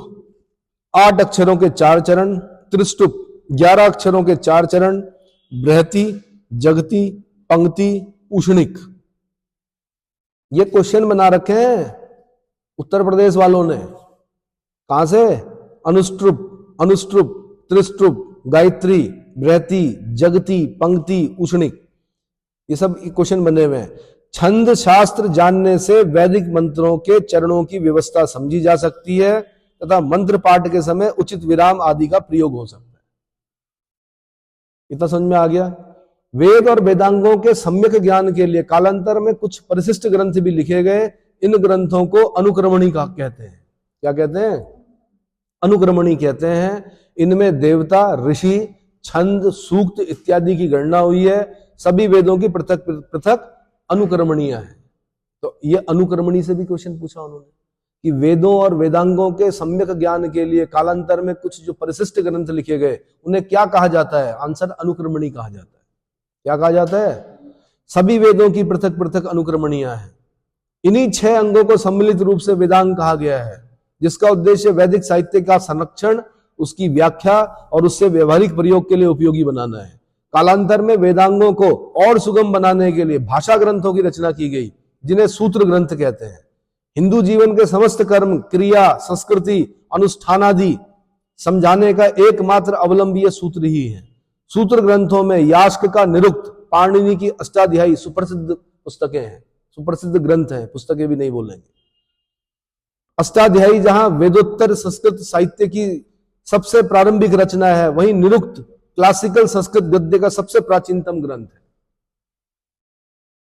8 अक्षरों के 4 चरण, त्रिष्टुप 11 अक्षरों के 4 चरण, बृहति, जगति, पंक्ति, उष्णिक। ये क्वेश्चन बना रखे हैं उत्तर प्रदेश वालों ने। कहां से? अनुष्टुप, अनुष्टुप, त्रिष्टुप, गायत्री, बृहति, जगति, पंक्ति, उष्णिक, ये सब क्वेश्चन बने हुए हैं। छंद शास्त्र जानने से वैदिक मंत्रों के चरणों की व्यवस्था समझी जा सकती है तथा मंत्र पाठ के समय उचित विराम आदि का प्रयोग हो सकता है। इतना समझ में आ गया। वेद और वेदांगों के सम्यक ज्ञान के लिए कालांतर में कुछ परिशिष्ट ग्रंथ भी लिखे गए। इन ग्रंथों को अनुक्रमणी का कहते हैं। क्या कहते हैं? अनुक्रमणी कहते हैं। इनमें देवता, ऋषि, छंद, सूक्त इत्यादि की गणना हुई है। सभी वेदों की पृथक पृथक अनुक्रमणियां हैं। तो ये अनुक्रमणी से भी क्वेश्चन पूछा उन्होंने कि वेदों और वेदांगों के सम्यक ज्ञान के लिए कालांतर में कुछ जो परिशिष्ट ग्रंथ लिखे गए उन्हें क्या कहा जाता है? आंसर अनुक्रमणी कहा जाता है। क्या कहा जाता है? सभी वेदों की पृथक पृथक अनुक्रमणियां हैं। इन्हीं 6 अंगों को सम्मिलित रूप से वेदांग कहा गया है, जिसका उद्देश्य वैदिक साहित्य का संरक्षण, उसकी व्याख्या और उससे व्यवहारिक प्रयोग के लिए उपयोगी बनाना है। कालांतर में वेदांगों को और सुगम बनाने के लिए भाषा ग्रंथों की रचना की गई, जिन्हें सूत्र ग्रंथ कहते हैं। हिंदू जीवन के समस्त कर्म, क्रिया, संस्कृति, अनुष्ठान आदि समझाने का एकमात्र अवलंबी सूत्र ही है। सूत्र ग्रंथों में यास्क का निरुक्त, पाणिनि की अष्टाध्यायी सुप्रसिद्ध पुस्तकें हैं, सुप्रसिद्ध ग्रंथ हैं, पुस्तकें भी नहीं बोलेंगे। अष्टाध्यायी जहां वेदोत्तर संस्कृत साहित्य की सबसे प्रारंभिक रचना है, वहीं निरुक्त क्लासिकल संस्कृत गद्य का सबसे प्राचीनतम ग्रंथ है।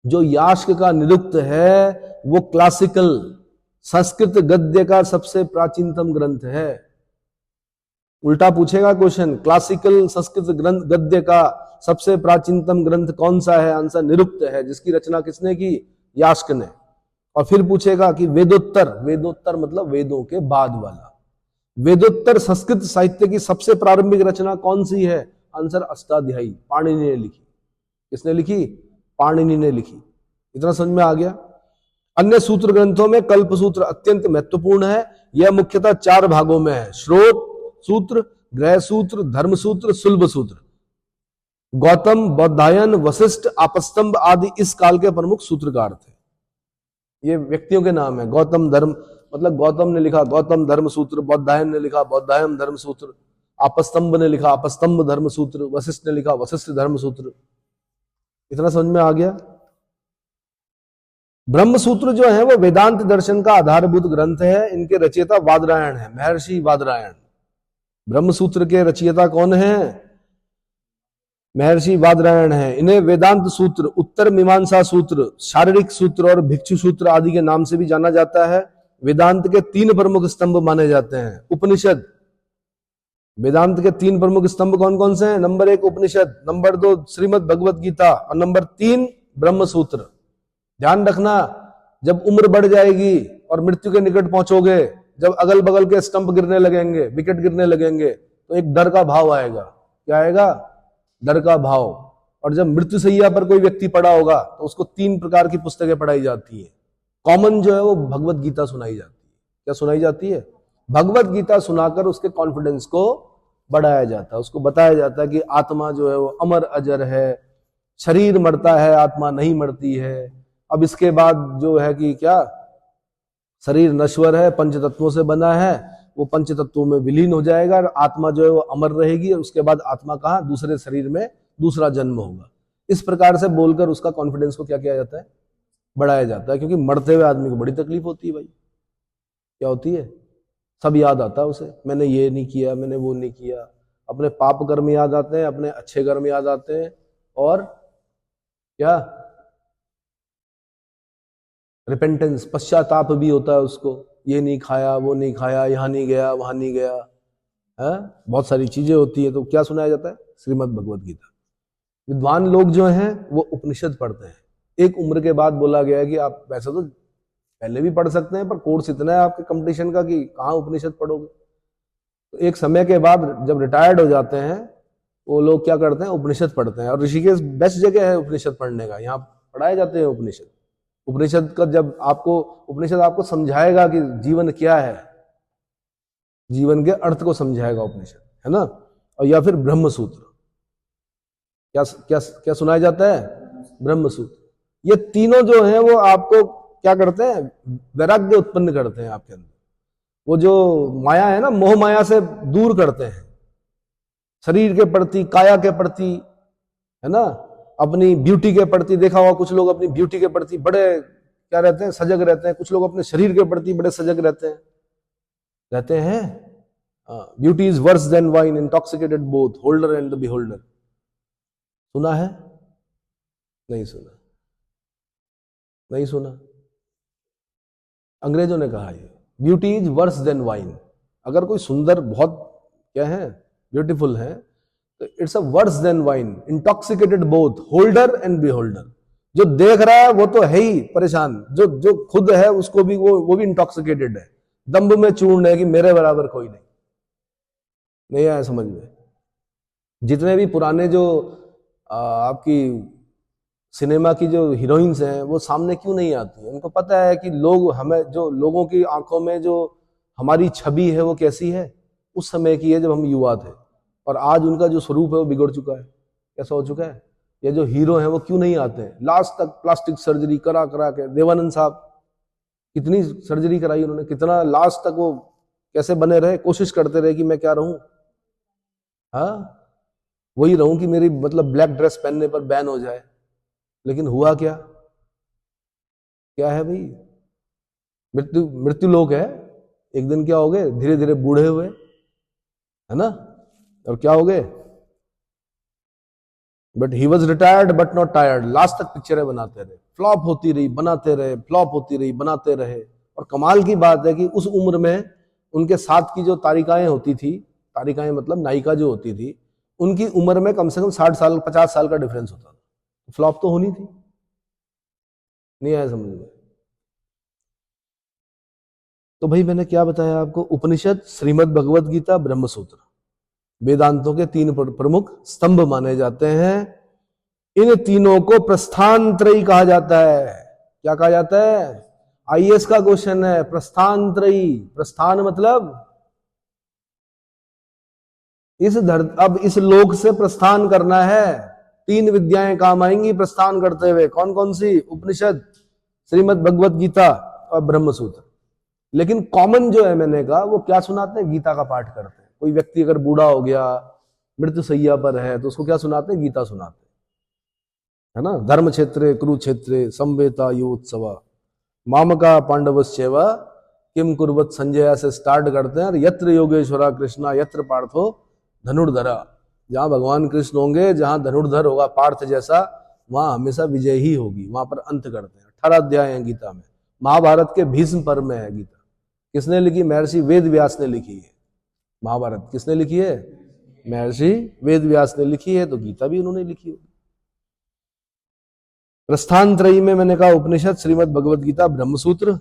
जो यास्क का निरुक्त है वो क्लासिकल संस्कृत गद्य का सबसे प्राचीनतम ग्रंथ है। उल्टा पूछेगा क्वेश्चन, क्लासिकल संस्कृत ग्रंथ गद्य का सबसे प्राचीनतम ग्रंथ कौन सा है? आंसर निरुक्त है, जिसकी रचना किसने की? यास्क ने। और फिर पूछेगा कि वेदोत्तर, वेदोत्तर मतलब वेदों के बाद वाला, वेदोत्तर संस्कृत साहित्य की सबसे प्रारंभिक रचना कौन सी है? आंसर अष्टाध्यायी, पाणिनि ने लिखी। किसने लिखी? पाणिनि ने लिखी। इतना समझ में आ गया। अन्य सूत्र ग्रंथों में कल्प सूत्र अत्यंत महत्वपूर्ण है। यह मुख्यतः 4 भागों में है: श्रोत सूत्र, ग्रह सूत्र, धर्म सूत्र, सुलभ सूत्र। गौतम, बौधायन, वशिष्ठ, आपस्तंभ आदि इस काल के प्रमुख सूत्रकार थे। ये व्यक्तियों के नाम है। गौतम धर्म मतलब गौतम ने लिखा गौतम धर्म सूत्र, बौधायन ने लिखा बौधायन धर्म सूत्र, आपस्तंभ ने लिखा आपस्तंभ धर्म सूत्र, वशिष्ठ ने लिखा वशिष्ठ धर्म सूत्र। इतना समझ में आ गया। ब्रह्म सूत्र जो है वो वेदांत दर्शन का आधारभूत ग्रंथ है। इनके रचयिता बादरायण है, महर्षि बादरायण। ब्रह्म सूत्र के रचयिता कौन है? महर्षि बादरायण है। इन्हें वेदांत सूत्र, उत्तर मीमांसा सूत्र, शारीरिक सूत्र और भिक्षु सूत्र आदि के नाम से भी जाना जाता है। वेदांत के 3 प्रमुख स्तंभ माने जाते हैं। उपनिषद, वेदांत के 3 प्रमुख स्तंभ कौन कौन से हैं? नंबर 1 उपनिषद, नंबर 2 श्रीमद् भगवत गीता और नंबर 3 ब्रह्म सूत्र। ध्यान रखना, जब उम्र बढ़ जाएगी और मृत्यु के निकट पहुंचोगे, जब अगल बगल के स्तंभ गिरने लगेंगे, विकेट गिरने लगेंगे, तो एक डर का भाव आएगा। क्या आएगा? डर का भाव। और जब मृत्यु सैया पर कोई व्यक्ति पड़ा होगा तो उसको 3 प्रकार की पुस्तकें पढ़ाई जाती है। कॉमन जो है वो भगवत गीता सुनाई जाती है। क्या सुनाई जाती है? भगवत गीता सुनाकर उसके कॉन्फिडेंस को बढ़ाया जाता है। उसको बताया जाता है कि आत्मा जो है वो अमर अजर है, शरीर मरता है, आत्मा नहीं मरती है। अब इसके बाद जो है कि क्या, शरीर नश्वर है, 5 तत्वों से बना है, वो 5 तत्वों में विलीन हो जाएगा और आत्मा जो है वो अमर रहेगी। और उसके बाद आत्मा कहाँ? दूसरे शरीर में दूसरा जन्म होगा। इस प्रकार से बोलकर उसका कॉन्फिडेंस को क्या किया जाता है? बढ़ाया जाता है। क्योंकि मरते हुए आदमी को बड़ी तकलीफ होती है भाई। क्या होती है? सब याद आता है उसे, मैंने ये नहीं किया, मैंने वो नहीं किया। अपने पाप कर्म याद आते हैं, अपने अच्छे कर्म याद आते हैं, और क्या, रिपेंटेंस, पश्चाताप भी होता है उसको। ये नहीं खाया, वो नहीं खाया, यहाँ नहीं गया, वहां नहीं गया, है बहुत सारी चीजें होती है। तो क्या सुनाया जाता है? श्रीमद् भगवत गीता। विद्वान लोग जो हैं वो उपनिषद पढ़ते हैं। एक उम्र के बाद बोला गया है कि आप वैसे तो पहले भी पढ़ सकते हैं, पर कोर्स इतना है आपके कंपटीशन का कि कहाँ उपनिषद पढ़ोगे। तो एक समय के बाद जब रिटायर्ड हो जाते हैं वो लोग क्या करते हैं? उपनिषद पढ़ते हैं। और ऋषिकेश बेस्ट जगह है उपनिषद पढ़ने का। यहाँ पढ़ाए जाते हैं उपनिषद। उपनिषद का जब आपको उपनिषद आपको समझाएगा कि जीवन क्या है, जीवन के अर्थ को समझाएगा उपनिषद, है ना। और या फिर ब्रह्म सूत्र, क्या क्या क्या सुनाया जाता है? ब्रह्म सूत्र। ये तीनों जो हैं वो आपको क्या करते हैं? वैराग्य उत्पन्न करते हैं आपके अंदर। वो जो माया है ना, मोह माया से दूर करते हैं। शरीर के प्रति, काया के प्रति, है ना, अपनी ब्यूटी के प्रति। देखा होगा कुछ लोग अपनी ब्यूटी के प्रति बड़े क्या रहते हैं? सजग रहते हैं। कुछ लोग अपने शरीर के प्रति बड़े सजग रहते हैं। Beauty is worse than wine, intoxicated both holder and the beholder. सुना है? नहीं सुना? नहीं सुना? अंग्रेजों ने कहा ये beauty is worse than wine. अगर कोई सुंदर, बहुत क्या है, ब्यूटीफुल है, तो it's a worse than wine, intoxicated both holder and beholder. जो देख रहा है वो तो है ही परेशान, जो खुद है उसको भी वो भी इंटॉक्सिकेटेड है, दम्भ में चूर्ण है कि मेरे बराबर कोई नहीं आया समझ में। जितने भी पुराने जो आपकी सिनेमा की जो हीरोइंस हैं वो सामने क्यों नहीं आती है? उनको पता है कि लोग हमें, जो लोगों की आंखों में जो हमारी छवि है वो कैसी है, उस समय की है जब हम युवा थे। और आज उनका जो स्वरूप है वो बिगड़ चुका है। कैसा हो चुका है? ये जो हीरो हैं वो क्यों नहीं आते हैं? लास्ट तक प्लास्टिक सर्जरी करा के, देवानंद साहब कितनी सर्जरी कराई उन्होंने, कितना लास्ट तक वो कैसे बने रहे, कोशिश करते रहे कि मैं क्या रहूं, हाँ वही रहूं कि मेरी मतलब ब्लैक ड्रेस पहनने पर बैन हो जाए। लेकिन हुआ क्या? क्या है भाई? मृत्यु लोक है। एक दिन क्या हो गए? धीरे धीरे बूढ़े हुए, है ना, और क्या हो गए? But he was retired but not tired. Last तक पिक्चरें बनाते रहे, फ्लॉप होती रही, बनाते रहे, फ्लॉप होती रही, बनाते रहे। और कमाल की बात है कि उस उम्र में उनके साथ की जो तारिकाएं होती थी, तारिकाएं मतलब नायिका जो होती थी, उनकी उम्र में कम से कम 60 साल 50 साल का डिफरेंस होता था। फ्लॉप तो होनी थी। नहीं आया समझ में? तो भाई मैंने क्या बताया आपको? उपनिषद, श्रीमद् भगवत गीता, ब्रह्म सूत्र वेदांतों के 3 प्रमुख स्तंभ माने जाते हैं। इन तीनों को प्रस्थानत्रयी कहा जाता है। क्या कहा जाता है? आईएएस का क्वेश्चन है, प्रस्थानत्रयी। प्रस्थान मतलब अब इस लोक से प्रस्थान करना है। 3 विद्याएं काम आएंगी प्रस्थान करते हुए। कौन कौन सी? उपनिषद, श्रीमद् भगवत गीता और ब्रह्म सूत्र। लेकिन कॉमन जो है, मैंने कहा, वो क्या सुनाते हैं? गीता का पाठ करते हैं। कोई व्यक्ति अगर बूढ़ा हो गया, मृत्यु शैया पर है, तो उसको क्या सुनाते हैं? गीता सुनाते हैं, है ना। धर्म क्षेत्रे कुरुक्षेत्रे संवेता योत्सव मामका पांडवस्यैव किम कुर्वत संजय से स्टार्ट करते हैं। और यत्र योगेश्वरा कृष्णा यत्र पार्थो धनुर्धरा, जहां भगवान कृष्ण होंगे, जहां धनुर्धर होगा पार्थ जैसा, वहां हमेशा विजय ही होगी। वहां पर अंत करते हैं। 18 अध्याय हैं गीता में। महाभारत के भीष्म पर्व में है गीता। किसने लिखी? महर्षि वेद व्यास ने लिखी है। महाभारत किसने लिखी है? महर्षि वेद व्यास ने लिखी है, तो गीता भी उन्होंने लिखी होगी। प्रस्थानत्रयी में मैंने कहा उपनिषद, श्रीमद् भगवत गीता, ब्रह्मसूत्र।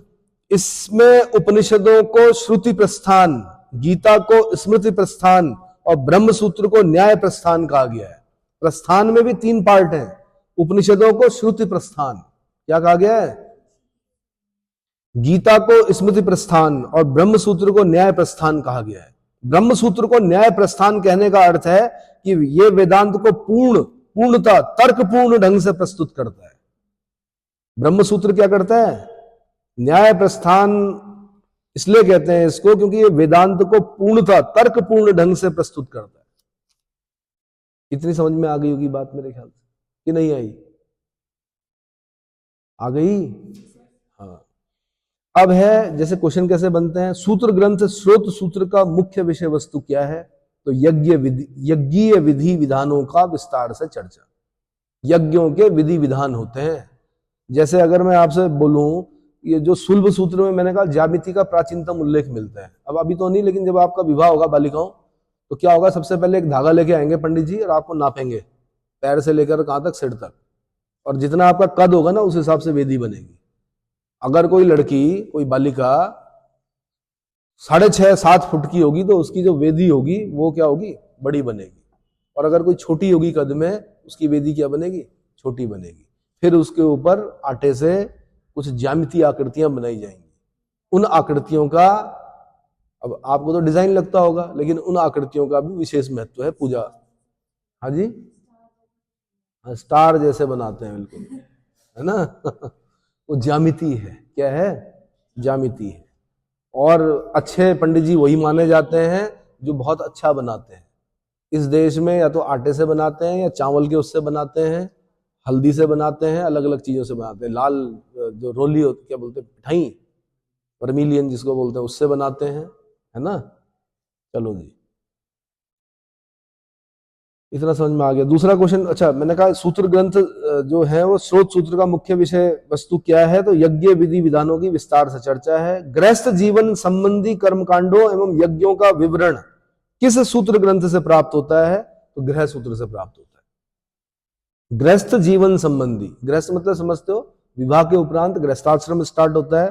इसमें उपनिषदों को श्रुति प्रस्थान, गीता को स्मृति प्रस्थान और ब्रह्मसूत्र को न्याय प्रस्थान कहा गया है। प्रस्थान में भी 3 पार्ट हैं। उपनिषदों को श्रुति प्रस्थान क्या कहा गया है? गीता को स्मृति प्रस्थान और ब्रह्मसूत्र को न्याय प्रस्थान कहा गया है। ब्रह्मसूत्र को न्याय प्रस्थान कहने का अर्थ है कि यह वेदांत को पूर्णता तर्कपूर्ण ढंग से प्रस्तुत करता है। ब्रह्मसूत्र क्या करता है? न्याय प्रस्थान इसलिए कहते हैं इसको क्योंकि ये वेदांत को पूर्णता तर्कपूर्ण ढंग से प्रस्तुत करता है। इतनी समझ में आ गई होगी बात मेरे ख्याल से, कि नहीं आई? आ गई? हाँ। अब है, जैसे क्वेश्चन कैसे बनते हैं। सूत्र ग्रंथ स्रोत सूत्र का मुख्य विषय वस्तु क्या है? तो यज्ञीय विधि विधानों का विस्तार से चर्चा। यज्ञों के विधि विधान होते हैं। जैसे अगर मैं आपसे बोलूं, ये जो सुलभ सूत्र में मैंने कहा ज्यामिति का प्राचीनतम उल्लेख मिलता है। अब अभी तो नहीं, लेकिन जब आपका विवाह होगा बालिकाओं, तो क्या होगा? सबसे पहले एक धागा लेके आएंगे पंडित जी और आपको नापेंगे, पैर से लेकर कहां तक? सिर तक। और जितना आपका कद होगा ना, उस हिसाब से वेदी बनेगी। अगर कोई लड़की, कोई बालिका 6.5-7 फुट की होगी, तो उसकी जो वेदी होगी वो क्या होगी? बड़ी बनेगी। और अगर कोई छोटी होगी कद में, उसकी वेदी क्या बनेगी? छोटी बनेगी। फिर उसके ऊपर आटे से कुछ ज्यामितीय आकृतियां बनाई जाएंगी। उन आकृतियों का, अब आपको तो डिजाइन लगता होगा, लेकिन उन आकृतियों का भी विशेष महत्व है। पूजा, हाँ जी, स्टार जैसे बनाते हैं, बिल्कुल, है ना। वो ज्यामिति है। क्या है? ज्यामिति है। और अच्छे पंडित जी वही माने जाते हैं जो बहुत अच्छा बनाते हैं। इस देश में या तो आटे से बनाते हैं, या चावल के उससे बनाते हैं, हल्दी से बनाते हैं, अलग अलग चीजों से बनाते हैं। लाल जो रोली होती, क्या बोलते हैं, मिठाई, वर्मिलियन जिसको बोलते हैं, उससे बनाते हैं, है ना। चलो जी, इतना समझ में आ गया। दूसरा क्वेश्चन, अच्छा, मैंने कहा सूत्र ग्रंथ जो है वो स्रोत सूत्र का मुख्य विषय वस्तु क्या है? तो यज्ञ विधि विधानों की विस्तार से चर्चा है। गृहस्थ जीवन संबंधी कर्मकांडों एवं यज्ञों का विवरण किस सूत्र ग्रंथ से प्राप्त होता है? तो गृह सूत्र से प्राप्त होता है। गृहस्थ जीवन संबंधी, गृहस्थ मतलब समझते हो, विवाह के उपरांत गृहस्थाश्रम स्टार्ट होता है।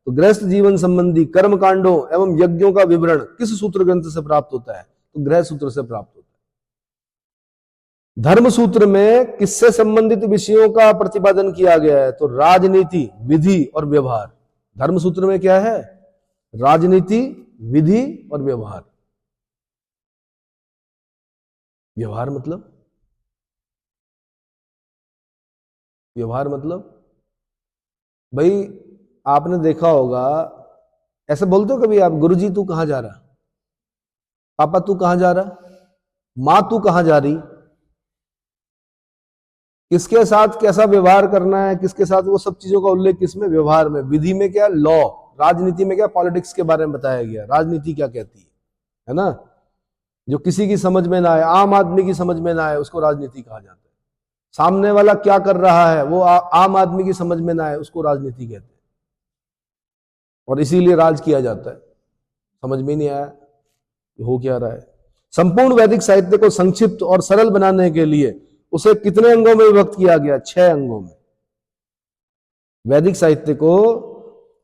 तो गृहस्थ जीवन संबंधी कर्मकांडों एवं यज्ञों का विवरण किस सूत्र ग्रंथ से प्राप्त होता है? तो गृह सूत्र से प्राप्त होता है। धर्म सूत्र में किससे संबंधित विषयों का प्रतिपादन किया गया है? तो राजनीति, विधि और व्यवहार। धर्म सूत्र में क्या है? राजनीति, विधि और व्यवहार। व्यवहार मतलब, व्यवहार मतलब भाई, आपने देखा होगा, ऐसे बोलते हो कभी आप, गुरुजी तू कहां जा रहा, पापा तू कहां जा रहा, मां तू कहां जा रही। किसके साथ कैसा व्यवहार करना है, किसके साथ, वो सब चीजों का उल्लेख किसमें? व्यवहार में। विधि में क्या? लॉ। राजनीति में क्या? पॉलिटिक्स के बारे में बताया गया। राजनीति क्या कहती है ना। जो किसी की समझ में ना आए, आम आदमी की समझ में ना आए, उसको राजनीति कहा जाता है। सामने वाला क्या कर रहा है वो आम आदमी की समझ में ना आए, उसको राजनीति कहते हैं। और इसीलिए राज किया जाता है। समझ में नहीं आया हो क्या रहा है। संपूर्ण वैदिक साहित्य को संक्षिप्त और सरल बनाने के लिए उसे कितने अंगों में विभक्त किया गया? 6 अंगों में। वैदिक साहित्य को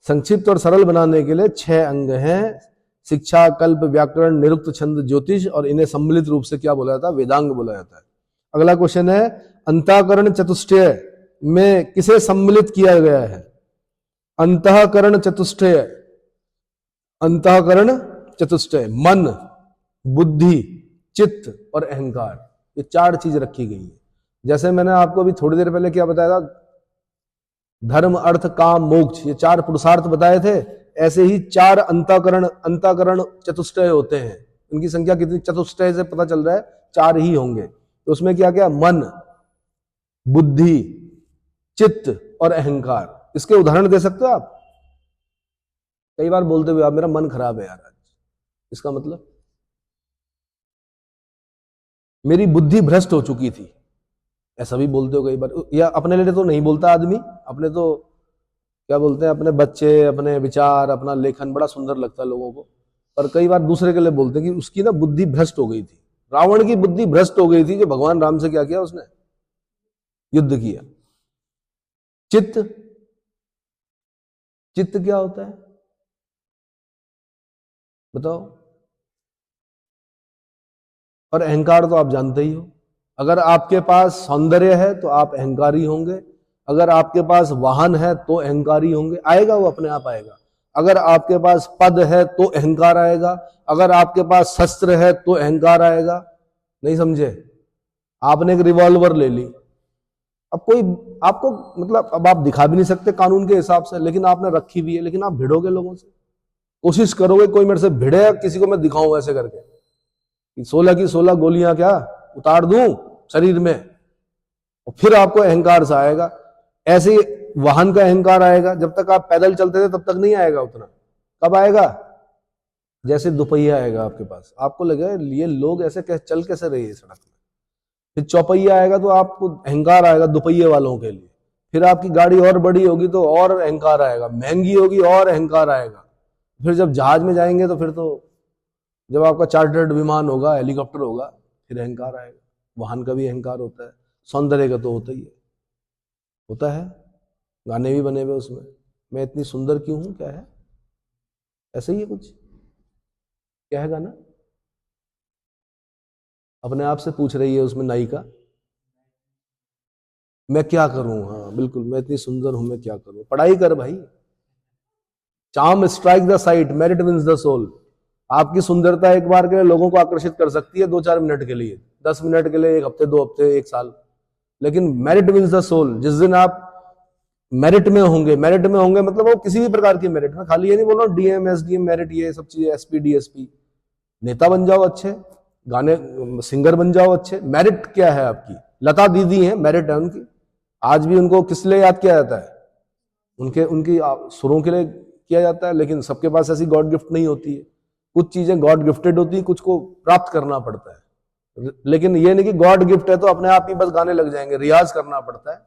संक्षिप्त और सरल बनाने के लिए 6 अंग हैं। शिक्षा, कल्प, व्याकरण, निरुक्त, छंद, ज्योतिष, और इन्हें सम्मिलित रूप से क्या बोला जाता है? वेदांग बोला जाता है। अगला क्वेश्चन है, अंतःकरण चतुष्टय में किसे सम्मिलित किया गया है? अंतःकरण चतुष्टय, अंतःकरण चतुष्टय, मन, बुद्धि, चित्त और अहंकार, ये 4 चीज रखी गई है। जैसे मैंने आपको अभी थोड़ी देर पहले क्या बताया था, धर्म, अर्थ, काम, मोक्ष, ये 4 पुरुषार्थ बताए थे। ऐसे ही 4 अंतःकरण चतुष्टय होते हैं। इनकी संख्या कितनी, चतुष्टय से पता चल रहा है 4 ही होंगे। तो उसमें क्या क्या, मन, बुद्धि, चित्त और अहंकार। इसके उदाहरण दे सकते हो आप? कई बार बोलते हुए आप, मेरा मन खराब है यार आज, इसका मतलब मेरी बुद्धि भ्रष्ट हो चुकी थी, ऐसा भी बोलते हो कई बार। या अपने लिए तो नहीं बोलता आदमी, अपने तो क्या बोलते हैं, अपने बच्चे, अपने विचार, अपना लेखन बड़ा सुंदर लगता है लोगों को, पर कई बार दूसरे के लिए बोलते हैं कि उसकी ना बुद्धि भ्रष्ट हो गई थी। रावण की बुद्धि भ्रष्ट हो गई थी, जो भगवान राम से क्या किया उसने, युद्ध किया। चित्त, चित्त क्या होता है बताओ? और अहंकार तो आप जानते ही हो। अगर आपके पास सौंदर्य है तो आप अहंकारी होंगे, अगर आपके पास वाहन है तो अहंकारी होंगे, आएगा वो अपने आप आएगा। अगर आपके पास पद है तो अहंकार आएगा, अगर आपके पास शस्त्र है तो अहंकार आएगा। नहीं समझे? आपने एक रिवॉल्वर ले ली, अब कोई आपको मतलब, अब आप दिखा भी नहीं सकते कानून के हिसाब से, लेकिन आपने रखी भी है, लेकिन आप भिड़ोगे लोगों से, कोशिश करोगे कोई मेरे से भिड़े, किसी को मैं दिखाऊं ऐसे करके कि 16 की 16 गोलियां क्या उतार दूं शरीर में, और फिर आपको अहंकार सा आएगा। ऐसे वाहन का अहंकार आएगा। जब तक आप पैदल चलते थे तब तक नहीं आएगा उतना, कब आएगा? जैसे दुपहिया आएगा आपके पास, आपको लगेगा ये लोग ऐसे चल कैसे रहे हैं सड़क में। फिर चौपहिया आएगा तो आपको अहंकार आएगा दुपहिए वालों के लिए। फिर आपकी गाड़ी और बड़ी होगी तो और अहंकार आएगा, महंगी होगी और अहंकार आएगा। फिर जब जहाज में जाएंगे तो फिर तो जब आपका चार्टर्ड विमान होगा, हेलीकॉप्टर होगा, फिर अहंकार आएगा। वाहन का भी अहंकार होता है, सौंदर्य का तो होता ही है, होता है। गाने भी बने हुए उसमें, मैं इतनी सुंदर क्यों हूं, क्या है, ऐसे ही है कुछ, क्या है गाना, अपने आप से पूछ रही है उसमें नायिका, मैं क्या करूं। हाँ बिल्कुल, मैं इतनी सुंदर हूं, मैं क्या करूं। पढ़ाई कर भाई, charm strike the sight, merit wins the soul. आपकी सुंदरता एक बार के लिए लोगों को आकर्षित कर सकती है, 2-4 मिनट के लिए, 10 मिनट के लिए, 1 हफ्ते, 2 हफ्ते, 1 साल, लेकिन मेरिट विंस द सोल। जिस दिन आप मेरिट में होंगे, मेरिट में होंगे मतलब वो किसी भी प्रकार की मेरिट में, खाली ये नहीं बोल रहा हूं डीएम, एसडीएम, मेरिट, ये सब चीजें, एसपी, डीएसपी, नेता बन जाओ अच्छे, गाने सिंगर बन जाओ अच्छे। मेरिट क्या है आपकी? लता दीदी हैं, मेरिट है उनकी। आज भी उनको किस लिए याद किया जाता है? उनकी सुरों के लिए किया जाता है, लेकिन सबके पास ऐसी गॉड गिफ्ट नहीं होती है। कुछ चीजें गॉड गिफ्टेड होती है, कुछ को प्राप्त करना पड़ता है। लेकिन ये नहीं कि गॉड गिफ्ट है तो अपने आप ही बस गाने लग जाएंगे, रियाज करना पड़ता है।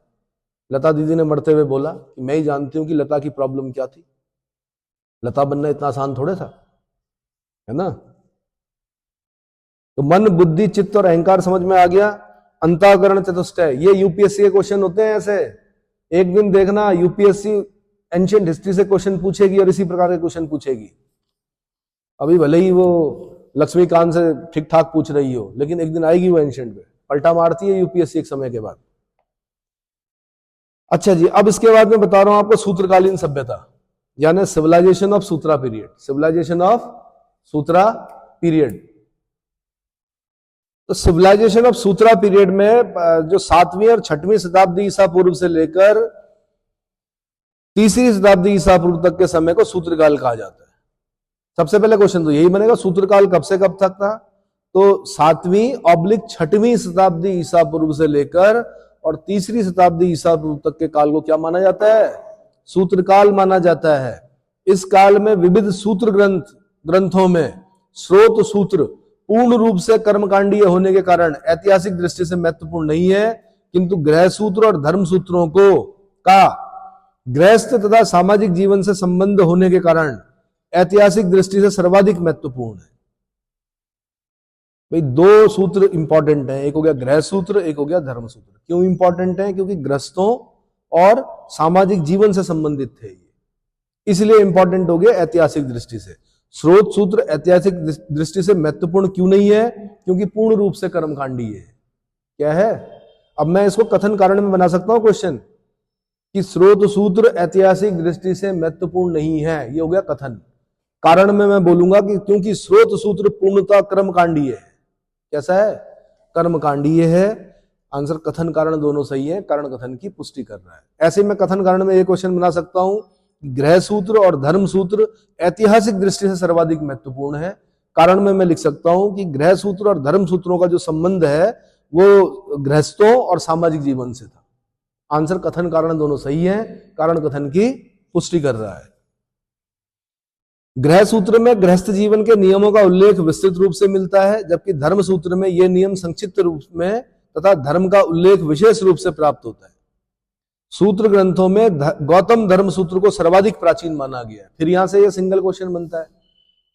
लता दीदी ने मरते हुए बोला कि मैं ही जानती हूं कि लता की प्रॉब्लम क्या थी, लता बनना इतना आसान थोड़े था, है ना। तो मन, बुद्धि, चित्त और अहंकार समझ में आ गया। अंतःकरण चतुष्टय, ये यूपीएससी के क्वेश्चन होते हैं ऐसे। एक दिन देखना यूपीएससी एंशिएंट हिस्ट्री से क्वेश्चन पूछेगी और इसी प्रकार के क्वेश्चन पूछेगी। अभी भले ही वो लक्ष्मीकांत से ठीक ठाक पूछ रही हो, लेकिन एक दिन आएगी वो एंशिएंट पे, पलटा मारती है यूपीएससी एक समय के बाद। अच्छा जी, अब इसके बाद मैं बता रहा हूं आपको सूत्रकालीन सभ्यता, यानी civilisation of sutra period. Civilisation of sutra period. तो सिविलाइजेशन ऑफ सूत्रा पीरियड में जो 7वीं और 6वीं शताब्दी ईसा पूर्व से लेकर 3री शताब्दी ईसा पूर्व तक के समय को सूत्रकाल कहा जाता है। सबसे पहले क्वेश्चन तो यही बनेगा, सूत्रकाल कब से कब तक था? तो 7वीं/6वीं शताब्दी ईसा पूर्व से लेकर और 3री शताब्दी ईसा पूर्व तक के काल को क्या माना जाता है? सूत्रकाल माना जाता है। इस काल में विविध सूत्र ग्रंथों में स्रोत सूत्र पूर्ण रूप से कर्मकांडीय होने के कारण ऐतिहासिक दृष्टि से महत्वपूर्ण नहीं है, किंतु गृह सूत्र और धर्म सूत्रों का गृहस्थ तथा सामाजिक जीवन से संबंध होने के कारण ऐतिहासिक दृष्टि से सर्वाधिक महत्वपूर्ण है। भाई 2 सूत्र इंपॉर्टेंट हैं, एक हो गया गृह सूत्र, एक हो गया धर्म सूत्र। क्यों इंपॉर्टेंट है? क्योंकि गृहस्थों और सामाजिक जीवन से संबंधित थे ये, इसलिए इंपॉर्टेंट हो गया ऐतिहासिक दृष्टि से। स्रोत सूत्र ऐतिहासिक दृष्टि से महत्वपूर्ण क्यों नहीं है? क्योंकि पूर्ण रूप से कर्मकांडीय है। क्या है? अब मैं इसको कथन कारण में बना सकता हूं क्वेश्चन कि स्रोत सूत्र ऐतिहासिक दृष्टि से महत्वपूर्ण नहीं है, ये हो गया कथन। कारण में मैं बोलूंगा कि क्योंकि स्रोत सूत्र पूर्णतः कर्मकांडीय है। कैसा है? कर्मकांडीय है। आंसर कथन कारण दोनों सही है, कारण कथन की पुष्टि कर रहा है। ऐसे मैं कथन कारण में एक क्वेश्चन बना सकता हूं, गृह सूत्र और धर्म सूत्र ऐतिहासिक दृष्टि से सर्वाधिक महत्वपूर्ण है। कारण में मैं लिख सकता हूं कि गृह सूत्र और धर्म सूत्रों का जो संबंध है वो गृहस्थों और सामाजिक जीवन से था। आंसर कथन कारण दोनों सही है, कारण कथन की पुष्टि कर रहा है। गृह सूत्र में गृहस्थ जीवन के नियमों का उल्लेख विस्तृत रूप से मिलता है, जबकि धर्म सूत्र में ये नियम संक्षिप्त रूप में तथा धर्म का उल्लेख विशेष रूप से प्राप्त होता है। सूत्र ग्रंथों में गौतम धर्म सूत्र को सर्वाधिक प्राचीन माना गया है। फिर यहां से यह सिंगल क्वेश्चन बनता है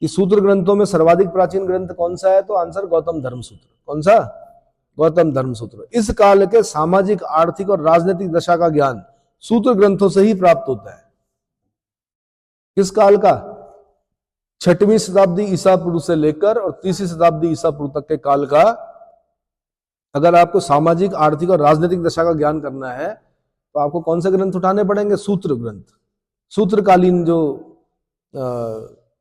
कि सूत्र ग्रंथों में सर्वाधिक प्राचीन ग्रंथ कौन सा है, तो आंसर गौतम धर्म सूत्र। कौन सा? गौतम धर्म सूत्र। इस काल के सामाजिक, आर्थिक और राजनीतिक दशा का ज्ञान सूत्र ग्रंथों से ही प्राप्त होता है। किस काल का? 6वीं शताब्दी ईसा पूर्व से लेकर और 3री शताब्दी ईसा पूर्व तक के काल का अगर आपको सामाजिक, आर्थिक और राजनीतिक दशा का ज्ञान करना है तो आपको कौन से ग्रंथ उठाने पड़ेंगे? सूत्र ग्रंथ। सूत्रकालीन जो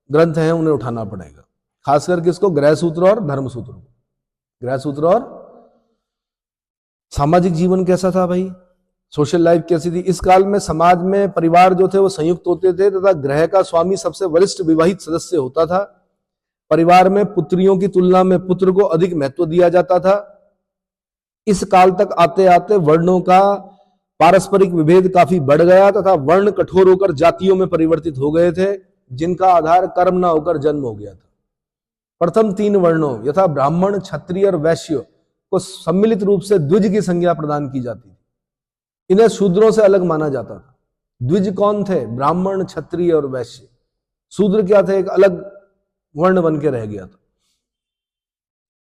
ग्रंथ हैं उन्हें उठाना पड़ेगा, खासकर किसको? गृह सूत्र और धर्म सूत्र को। गृह सूत्र और सामाजिक जीवन कैसा था भाई, सोशल लाइफ कैसी थी? इस काल में समाज में परिवार जो थे वो संयुक्त होते थे तथा गृह का स्वामी सबसे वरिष्ठ विवाहित सदस्य होता था। परिवार में पुत्रियों की तुलना में पुत्र को अधिक महत्व दिया जाता था। इस काल तक आते आते वर्णों का पारस्परिक विभेद काफी बढ़ गया तथा वर्ण कठोर होकर जातियों में परिवर्तित हो गए थे, जिनका आधार कर्म न होकर जन्म हो गया था। प्रथम 3 वर्णों यथा ब्राह्मण, क्षत्रिय और वैश्य को सम्मिलित रूप से द्विज की संज्ञा प्रदान की जाती थी। इन्हें शूद्रों से अलग माना जाता था। द्विज कौन थे? ब्राह्मण, क्षत्रिय और वैश्य। शूद्र क्या थे? एक अलग वर्ण बन के रह गया था।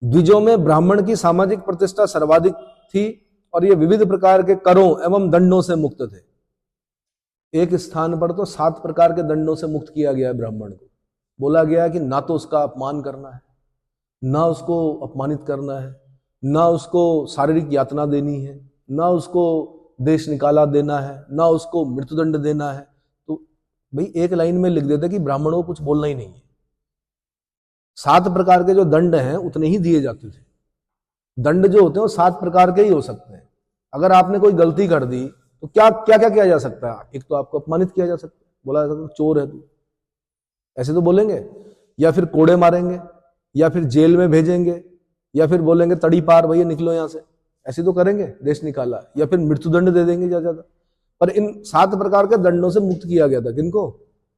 द्विजों में ब्राह्मण की सामाजिक प्रतिष्ठा सर्वाधिक थी और ये विविध प्रकार के करों एवं दंडों से मुक्त थे। एक स्थान पर तो 7 प्रकार के दंडों से मुक्त किया गया है ब्राह्मण को। बोला गया है कि ना तो उसका अपमान करना है, ना उसको अपमानित करना है, ना उसको शारीरिक यातना देनी है, ना उसको देश निकाला देना है, ना उसको मृत्युदंड देना है। तो भाई एक लाइन में लिख देते कि ब्राह्मणों को कुछ बोलना ही नहीं है। 7 प्रकार के जो दंड हैं उतने ही दिए जाते थे। दंड जो होते हैं वो 7 प्रकार के ही हो सकते हैं। अगर आपने कोई गलती कर दी तो क्या क्या क्या किया जा सकता है? एक तो आपको अपमानित किया जा सकता है, बोला जा सकता है चोर है तू, ऐसे तो बोलेंगे, या फिर कोड़े मारेंगे, या फिर जेल में भेजेंगे, या फिर बोलेंगे तड़ी पार भैया निकलो यहां से, ऐसे तो करेंगे, देश निकाला, या फिर मृत्युदंड दे देंगे ज्यादा। पर इन 7 प्रकार के दंडों से मुक्त किया गया था। किनको?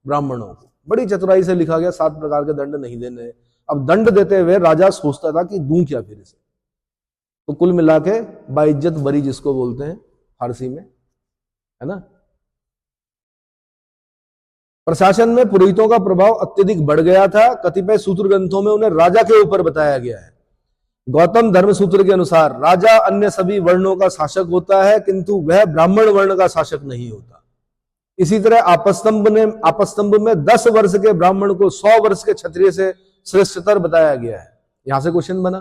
ब्राह्मणों को। बड़ी चतुराई से लिखा गया 7 प्रकार के दंड नहीं देने। अब दंड देते हुए राजा सोचता था कि दूं क्या फिर इसे। तो कुल मिला के बाइज्जत बरी जिसको बोलते हैं फारसी में, है ना। प्रशासन में पुरोहितों का प्रभाव अत्यधिक बढ़ गया था। कतिपय सूत्र ग्रंथों में उन्हें राजा के ऊपर बताया गया है। गौतम धर्म सूत्र के अनुसार राजा अन्य सभी वर्णों का शासक होता है, किंतु वह ब्राह्मण वर्ण का शासक नहीं होता। इसी तरह आपस्तंभ में 10 वर्ष के ब्राह्मण को 100 वर्ष के क्षत्रिय से श्रेष्ठतर बताया गया है। यहां से क्वेश्चन बना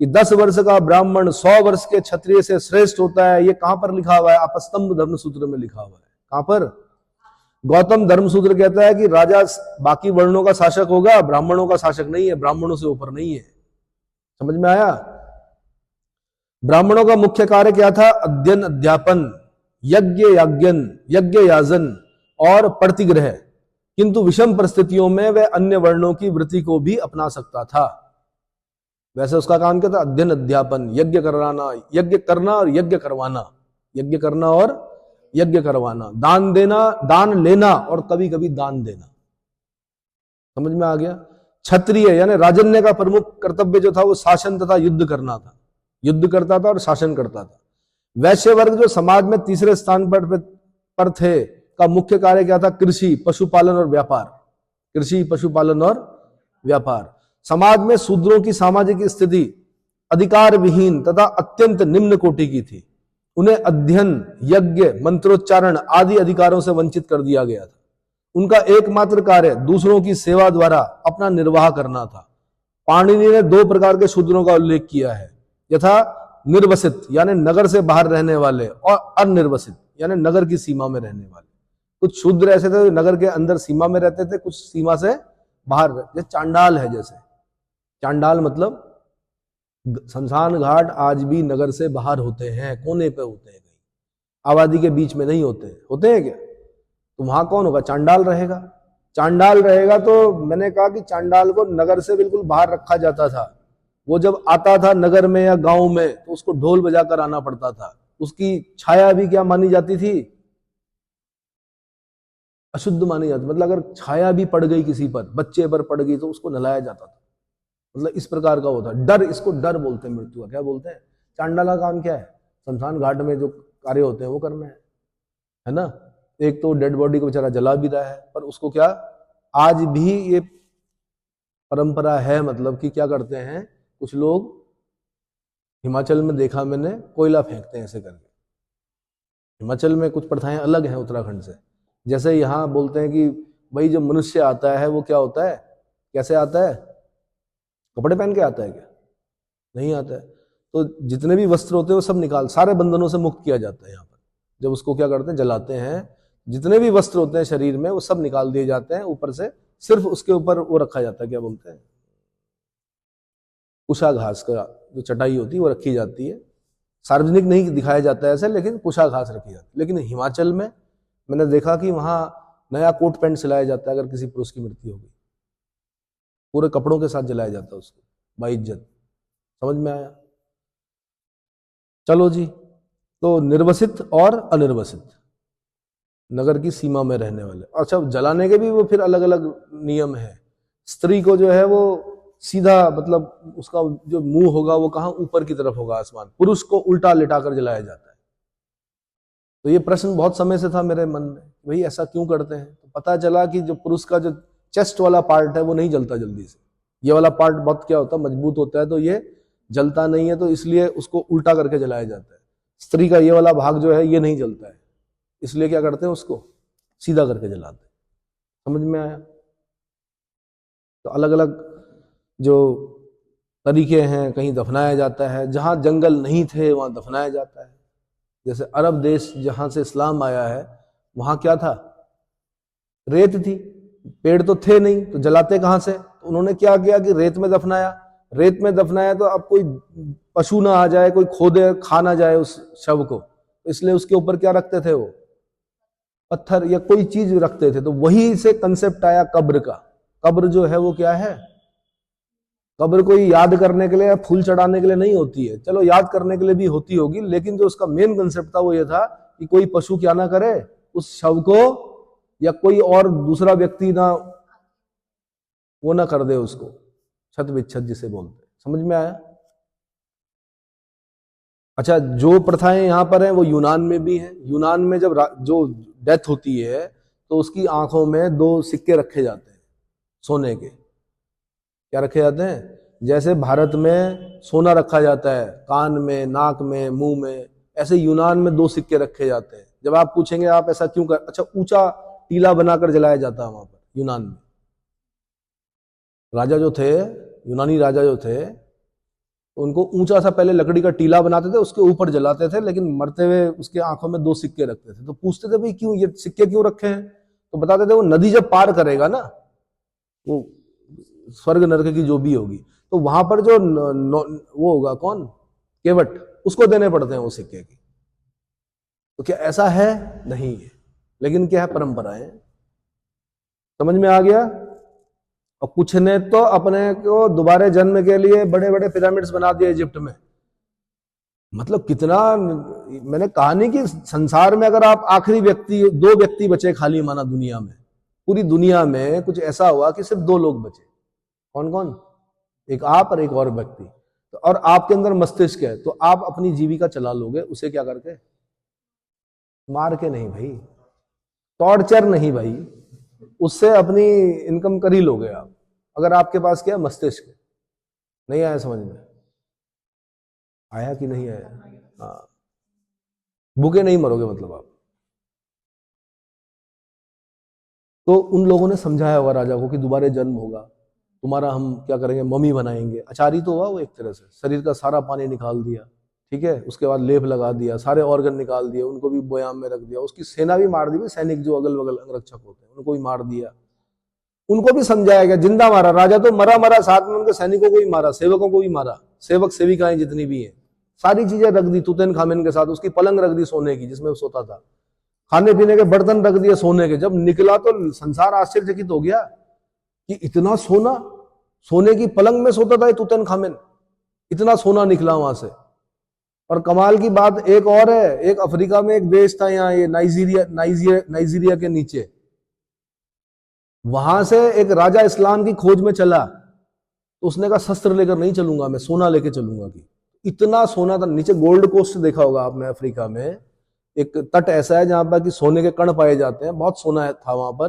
कि 10 वर्ष का ब्राह्मण 100 वर्ष के क्षत्रिय से श्रेष्ठ होता है। ये कहां पर लिखा हुआ है? आपस्तंभ धर्म सूत्र में लिखा हुआ है। कहां पर? गौतम धर्म सूत्र कहता है कि राजा बाकी वर्णों का शासक होगा, ब्राह्मणों का शासक नहीं है, ब्राह्मणों से ऊपर नहीं है। समझ में आया? ब्राह्मणों का मुख्य कार्य क्या था? अध्ययन, अध्यापन, यज्ञ याजन और प्रतिग्रह। किंतु विषम परिस्थितियों में वह अन्य वर्णों की वृत्ति को भी अपना सकता था। वैसे उसका काम क्या था? अध्ययन, अध्यापन, यज्ञ करना और यज्ञ करवाना, यज्ञ करना और यज्ञ करवाना, दान देना, दान लेना और कभी कभी दान देना। समझ में आ गया? क्षत्रिय यानी राजन्य का प्रमुख कर्तव्य जो था वो शासन तथा युद्ध करना था। युद्ध करता था और शासन करता था। वैश्य वर्ग जो समाज में तीसरे स्थान पर थे का मुख्य कार्य क्या था? कृषि, पशुपालन और व्यापार। कृषि, पशुपालन और व्यापार। समाज में शूद्रों की सामाजिक स्थिति अधिकार विहीन तथा अत्यंत निम्न कोटि की थी। उन्हें अध्ययन, यज्ञ, मंत्रोच्चारण आदि अधिकारों से वंचित कर दिया गया था। उनका एकमात्र कार्य दूसरों की सेवा द्वारा अपना निर्वाह करना था। पाणिनि ने 2 प्रकार के शूद्रों का उल्लेख किया है, यथा निर्वसित यानी नगर से बाहर रहने वाले, और अनिर्वसित यानी नगर की सीमा में रहने वाले। कुछ शूद्र ऐसे थे जो नगर के अंदर सीमा में रहते थे, कुछ सीमा से बाहर। जैसे चांडाल है, जैसे चांडाल मतलब शमशान घाट आज भी नगर से बाहर होते हैं, कोने पे होते हैं, कहीं आबादी के बीच में नहीं होते हैं। होते हैं क्या? तो वहां कौन होगा? चांडाल रहेगा। चांडाल रहेगा तो मैंने कहा कि चांडाल को नगर से बिल्कुल बाहर रखा जाता था। वो जब आता था नगर में या गांव में तो उसको ढोल बजाकर आना पड़ता था। उसकी छाया भी क्या मानी जाती थी? अशुद्ध मानी जाती। मतलब अगर छाया भी पड़ गई किसी पर, बच्चे पर पड़ गई, तो उसको नहलाया जाता था। मतलब इस प्रकार का होता। डर, इसको डर बोलते हैं मृत्यु का। क्या बोलते हैं? चांडाल का काम क्या है? शमशान घाट में जो कार्य होते हैं वो करना है ना। एक तो डेड बॉडी को बेचारा जला भी रहा है, पर उसको क्या, आज भी ये परंपरा है, मतलब कि क्या करते हैं कुछ लोग, हिमाचल में देखा मैंने, कोयला फेंकते हैं ऐसे करके। हिमाचल में कुछ प्रथाएं अलग हैं उत्तराखंड से। जैसे यहाँ बोलते हैं कि भाई जब मनुष्य आता है वो क्या होता है, कैसे आता है? कपड़े पहन के आता है क्या? नहीं आता है। तो जितने भी वस्त्र होते हैं वो सब निकाल, सारे बंधनों से मुक्त किया जाता है यहाँ पर। जब उसको क्या करते हैं, जलाते हैं, जितने भी वस्त्र होते हैं शरीर में वो सब निकाल दिए जाते हैं। ऊपर से सिर्फ उसके ऊपर वो रखा जाता है, क्या बोलते हैं, कुशा घास का जो चटाई होती है वो रखी जाती है। सार्वजनिक नहीं दिखाया जाता है ऐसे, लेकिन कुशा घास रखी जाती है। लेकिन हिमाचल में मैंने देखा कि वहां नया कोट पैंट सिलाया जाता है। अगर किसी पुरुष की मृत्यु हो गई, पूरे कपड़ों के साथ जलाया जाता है उसको, बाइज्जत। समझ में आया? चलो जी। तो निर्वसित और अनिर्वसित, नगर की सीमा में रहने वाले। अच्छा, जलाने के भी वो फिर अलग अलग नियम है। स्त्री को जो है वो सीधा, मतलब उसका जो मुंह होगा वो कहाँ, ऊपर की तरफ होगा, आसमान। पुरुष को उल्टा लिटाकर जलाया जाता है। तो ये प्रश्न बहुत समय से था मेरे मन में, भाई ऐसा क्यों करते हैं? तो पता चला कि जो पुरुष का जो चेस्ट वाला पार्ट है वो नहीं जलता जल्दी से। ये वाला पार्ट बहुत क्या होता है, मजबूत होता है, तो ये जलता नहीं है, तो इसलिए उसको उल्टा करके जलाया जाता है। स्त्री का ये वाला भाग जो है ये नहीं जलता है, इसलिए क्या करते हैं, उसको सीधा करके जलाते हैं। समझ में आया? तो अलग अलग जो तरीके हैं, कहीं दफनाया जाता है, जहां जंगल नहीं थे वहां दफनाया जाता है। जैसे अरब देश जहां से इस्लाम आया है, वहां क्या था, रेत थी, पेड़ तो थे नहीं, तो जलाते कहां से? तो उन्होंने क्या किया कि रेत में दफनाया। रेत में दफनाया तो अब कोई पशु ना आ जाए, कोई खोदे खा ना जाए उस शव को, इसलिए उसके ऊपर क्या रखते थे, वो पत्थर या कोई चीज रखते थे। तो वही से कंसेप्ट आया कब्र का। कब्र जो है वो क्या है, कब्र कोई याद करने के लिए या फूल चढ़ाने के लिए नहीं होती है। चलो याद करने के लिए भी होती होगी, लेकिन जो उसका मेन कंसेप्ट था वो ये था कि कोई पशु क्या ना करे उस शव को, या कोई और दूसरा व्यक्ति ना वो ना कर दे उसको, छत विच्छेद जिसे बोलते हैं। समझ में आया? अच्छा, जो प्रथाएं यहां पर हैं वो यूनान में भी हैं। यूनान में जब जो डेथ होती है तो उसकी आंखों में 2 सिक्के रखे जाते हैं सोने के। क्या रखे जाते हैं? जैसे भारत में सोना रखा जाता है कान में, नाक में, मुंह में, ऐसे यूनान में 2 सिक्के रखे जाते हैं। जब आप पूछेंगे आप ऐसा क्यों कर, अच्छा, ऊंचा टीला बनाकर जलाया जाता है वहां पर यूनान में। राजा जो थे, यूनानी राजा जो थे, तो उनको ऊंचा सा पहले लकड़ी का टीला बनाते थे, उसके ऊपर जलाते थे, लेकिन मरते हुए उसके आंखों में 2 सिक्के रखते थे। तो पूछते थे भाई क्यों ये सिक्के क्यों रखे हैं? तो बताते थे वो नदी जब पार करेगा ना, वो स्वर्ग नरक की जो भी होगी, तो वहां पर जो वो होगा कौन, केवट, उसको देने पड़ते हैं वो सिक्के की। तो क्या ऐसा है? नहीं है, लेकिन क्या है, परंपराएं। समझ में आ गया? और कुछ ने तो अपने को दोबारा जन्म के लिए बड़े बड़े पिरामिड्स बना दिए इजिप्ट में। मतलब कितना, मैंने कहा नहीं कि संसार में अगर आप आखिरी व्यक्ति, 2 व्यक्ति बचे खाली माना दुनिया में, पूरी दुनिया में कुछ ऐसा हुआ कि सिर्फ 2 लोग बचे। कौन कौन? एक आप और एक और व्यक्ति। तो और आपके अंदर मस्तिष्क है, तो आप अपनी जीविका चला लोगे उसे क्या करके, मार के नहीं भाई, टॉर्चर नहीं भाई, उससे अपनी इनकम कर ही लोगे आप, अगर आपके पास क्या मस्तिष्क है। नहीं आया समझ में? आया कि नहीं आया? हाँ, भूखे नहीं मरोगे मतलब आप। तो उन लोगों ने समझाया होगा राजा को कि दोबारा जन्म होगा, तुम्हारा हम क्या करेंगे, मम्मी बनाएंगे। आचारी तो हुआ वो एक तरह से, शरीर का सारा पानी निकाल दिया, ठीक है, उसके बाद लेप लगा दिया, सारे ऑर्गन निकाल दिए, उनको भी बोयाम में रख दिया, उसकी सेना भी मार दी, सैनिक जो अगल बगल अंगरक्षक होते हैं उनको भी मार दिया, उनको भी समझाया गया, जिंदा मारा, राजा तो मरा मरा, साथ में उनके सैनिकों को भी मारा, सेवकों को भी मारा, सेवक सेविकाएं जितनी भी हैं सारी चीजें रख दी तुतनखामेन के साथ, उसकी पलंग रख दी सोने की जिसमें वो सोता था, खाने पीने के बर्तन रख दिए सोने के। जब निकला तो संसार आश्चर्यचकित हो गया कि इतना सोना, सोने की पलंग में सोता था ये तुतनखामेन, इतना सोना निकला वहां से। और कमाल की बात एक और है, एक अफ्रीका में एक देश था यहाँ, ये नाइजीरिया के नीचे, वहां से एक राजा इस्लाम की खोज में चला, तो उसने कहा शस्त्र लेकर नहीं चलूंगा मैं, सोना लेके चलूंगा। कि इतना सोना था, नीचे गोल्ड कोस्ट देखा होगा आपने अफ्रीका में, एक तट ऐसा है जहां पर कि सोने के कण पाए जाते हैं, बहुत सोना था वहां पर।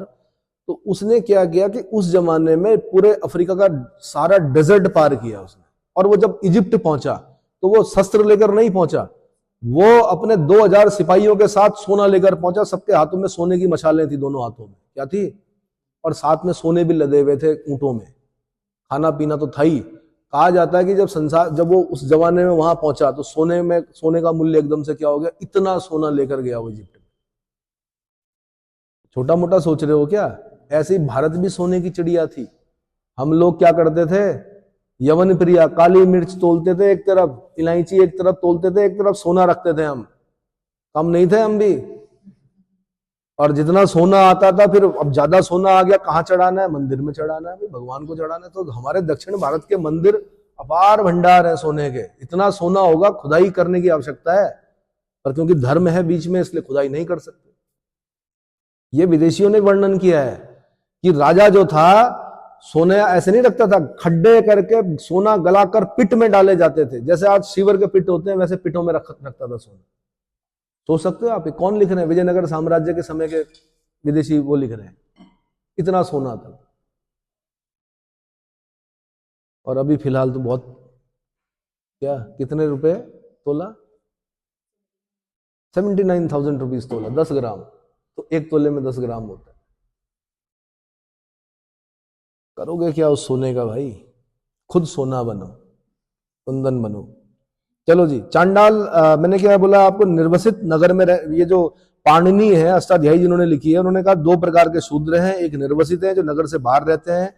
तो उसने क्या किया कि उस जमाने में पूरे अफ्रीका का सारा डेजर्ट पार किया उसने, और वो जब इजिप्ट पहुंचा तो वो शस्त्र लेकर नहीं पहुंचा, वो अपने 2000 सिपाहियों के साथ सोना लेकर पहुंचा, सबके हाथों में सोने की मशालें थी, दोनों हाथों में क्या थी, और साथ में सोने भी लदे हुए थे ऊंटों में, खाना पीना तो था ही। कहा जाता है कि जब वो उस जमाने में वहां पहुंचा तो सोने का मूल्य एकदम से क्या हो गया, इतना सोना लेकर गया वो इजिप्ट में। छोटा मोटा सोच रहे हो क्या? ऐसे ही भारत भी सोने की चिड़िया थी। हम लोग क्या करते थे, यवन प्रिया, काली मिर्च तोलते थे एक तरफ, इलायची एक तरफ तोलते थे, एक तरफ सोना रखते थे हम, कम नहीं थे हम भी। और जितना सोना आता था, फिर अब ज्यादा सोना आ गया, कहाँ चढ़ाना है, मंदिर में चढ़ाना है, भगवान को चढ़ाना है। तो हमारे दक्षिण भारत के मंदिर अपार भंडार है सोने के, इतना सोना होगा खुदाई करने की आवश्यकता है, पर क्योंकि धर्म है बीच में इसलिए खुदाई नहीं कर सकते। ये विदेशियों ने वर्णन किया है कि राजा जो था सोने ऐसे नहीं रखता था, खड्डे करके सोना गलाकर पिट में डाले जाते थे, जैसे आज शिवर के पिट होते हैं वैसे पिटों में रखता था सोना। सोच सकते हो आप, कौन लिख रहे हैं, विजयनगर साम्राज्य के समय के विदेशी वो लिख रहे हैं, इतना सोना था। और अभी फिलहाल तो बहुत, क्या कितने रुपए तोला, 79,000 रुपीज तोला, 10 ग्राम, तो एक तोले में 10 ग्राम होता है। करोगे क्या उस सोने का भाई, खुद सोना बनो, कुंदन बनो। चलो जी, चांडाल, मैंने क्या बोला आपको, निर्वसित नगर में ये जो पाणिनि है अष्टाध्यायी जिन्होंने लिखी है, उन्होंने कहा 2 प्रकार के शूद्र हैं, एक निर्वसित है जो नगर से बाहर रहते हैं,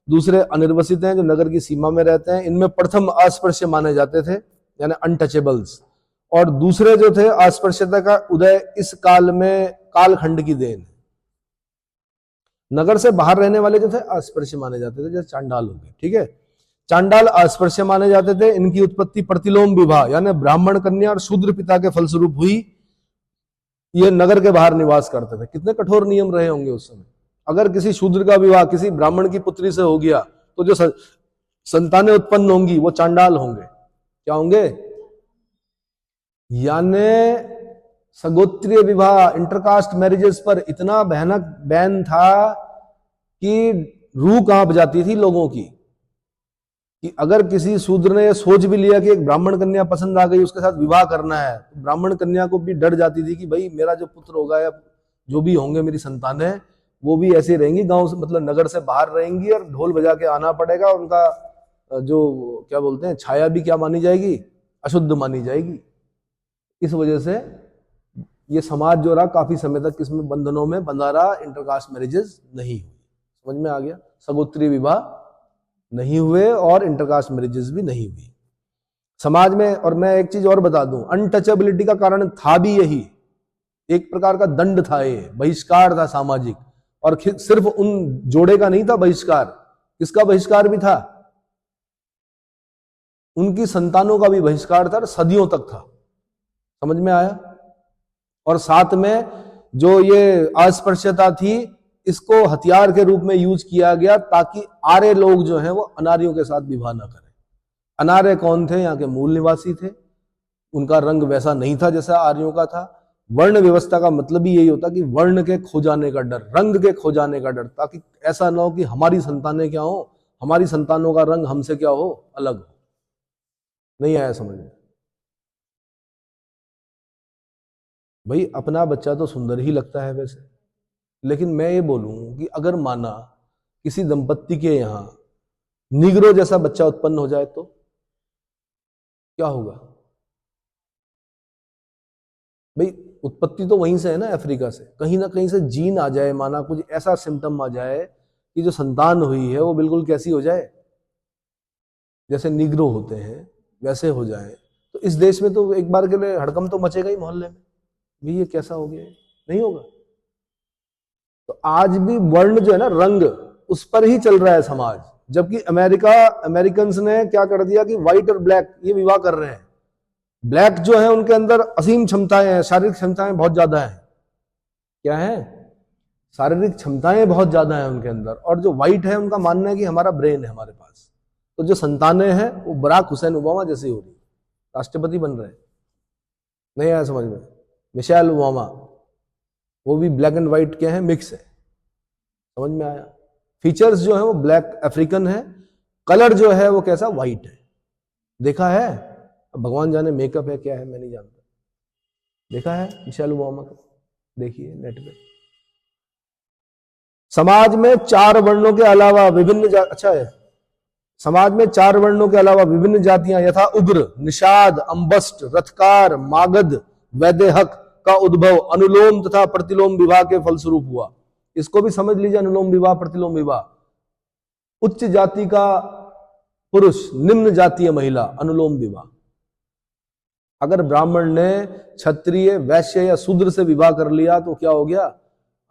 दूसरे अनिर्वसित हैं जो नगर की सीमा में रहते हैं। इनमें प्रथम अस्पृश्य माने जाते थे, यानी अनटचेबल्स, और दूसरे जो थे अस्पृश्यता का उदय इस काल में कालखंड की देन। नगर से बाहर रहने वाले जो थे अस्पृश्य माने जाते थे, जैसे चांडाल हो गए, ठीक है। चांडाल अस्पृश्य माने जाते थे, इनकी उत्पत्ति प्रतिलोम विवाह यानी ब्राह्मण कन्या और शूद्र पिता के फलस्वरूप हुई। ये नगर के बाहर निवास करते थे। कितने कठोर नियम रहे होंगे उस समय। अगर किसी शूद्र का विवाह किसी ब्राह्मण की पुत्री से हो गया तो जो संतानें उत्पन्न होंगी वो चांडाल होंगे। क्या होंगे? यानी सगोत्रीय विवाह, इंटरकास्ट मैरिजेस पर इतना भयानक बैन था कि रूह कांप जाती थी लोगों की, कि अगर किसी शूद्र ने सोच भी लिया कि एक ब्राह्मण कन्या पसंद आ गई, उसके साथ विवाह करना है, तो ब्राह्मण कन्या को भी डर जाती थी कि भाई मेरा जो पुत्र होगा या जो भी होंगे मेरी संतानें, वो भी ऐसे रहेंगी, गांव से मतलब नगर से बाहर रहेंगी और ढोल बजा के आना पड़ेगा। उनका जो क्या बोलते हैं छाया भी क्या मानी जाएगी, अशुद्ध मानी जाएगी। इस वजह से ये समाज जो रहा काफी समय तक किसमें बंधनों में बंधा रहा, इंटरकास्ट मैरिजेस नहीं हुई। समझ में आ गया? सगोत्री विवाह नहीं हुए और इंटरकास्ट मैरिजेस भी नहीं हुई समाज में। और मैं एक चीज और बता दूं, अनटचेबिलिटी का कारण था भी यही, एक प्रकार का दंड था, ये बहिष्कार था सामाजिक। और सिर्फ उन जोड़े का नहीं था बहिष्कार, किसका बहिष्कार भी था? उनकी संतानों का भी बहिष्कार था, सदियों तक था। समझ में आया? और साथ में जो ये अस्पृश्यता थी, इसको हथियार के रूप में यूज किया गया ताकि आर्य लोग जो हैं वो अनार्यों के साथ विवाह न करें। अनार्य कौन थे? यहाँ के मूल निवासी थे, उनका रंग वैसा नहीं था जैसा आर्यों का था। वर्ण व्यवस्था का मतलब ही यही होता कि वर्ण के खो जाने का डर, रंग के खो जाने का डर, ताकि ऐसा ना हो कि हमारी संतानें क्या हो, हमारी संतानों का रंग हमसे क्या हो, अलग हो। नहीं आया समझ में? भाई अपना बच्चा तो सुंदर ही लगता है वैसे, लेकिन मैं ये बोलूं कि अगर माना किसी दंपत्ति के यहां निग्रो जैसा बच्चा उत्पन्न हो जाए तो क्या होगा? भाई उत्पत्ति तो वहीं से है ना, अफ्रीका से। कहीं ना कहीं से जीन आ जाए, माना कुछ ऐसा सिम्टम आ जाए कि जो संतान हुई है वो बिल्कुल कैसी हो जाए, जैसे निग्रो होते हैं वैसे हो जाए, तो इस देश में तो एक बार के लिए हड़कंप तो मचेगा ही मोहल्ले में, भी ये कैसा हो गया, नहीं होगा। तो आज भी वर्ण जो है ना, रंग, उस पर ही चल रहा है समाज। जबकि अमेरिकन ने क्या कर दिया कि व्हाइट और ब्लैक ये विवाह कर रहे हैं। ब्लैक जो है उनके अंदर असीम क्षमताएं हैं, शारीरिक क्षमताएं बहुत ज्यादा हैं। क्या है? शारीरिक क्षमताएं बहुत ज्यादा हैं उनके अंदर। और जो व्हाइट है उनका मानना है कि हमारा ब्रेन है हमारे पास। तो जो संतानें हैं वो बराक हुसैन ओबामा जैसी हो रही, राष्ट्रपति बन रहे हैं। नहीं आया समझ में? मिशेल ओबामा, वो भी ब्लैक एंड व्हाइट क्या है, मिक्स है। समझ में आया? फीचर्स जो है वो ब्लैक अफ्रीकन है, कलर जो है वो कैसा, व्हाइट है। देखा है? अब भगवान जाने मेकअप है क्या है, मैं नहीं जानता। देखा है मिशेल ओबामा को? देखिए नेट पे। समाज में 4 वर्णों के अलावा विभिन्न अच्छा है, समाज में 4 वर्णों के अलावा विभिन्न जातियां यथा उग्र, निषाद, अंबस्ट, रथकार, मागध, वैदेहक का उद्भव अनुलोम तथा प्रतिलोम विवाह के फलस्वरूप हुआ। इसको भी समझ लीजिए, अनुलोम विवाह, प्रतिलोम विवाह। उच्च जाति का पुरुष, निम्न जातीय महिला, अनुलोम विवाह। अगर ब्राह्मण ने क्षत्रिय, वैश्य या शूद्र से विवाह कर लिया तो क्या हो गया,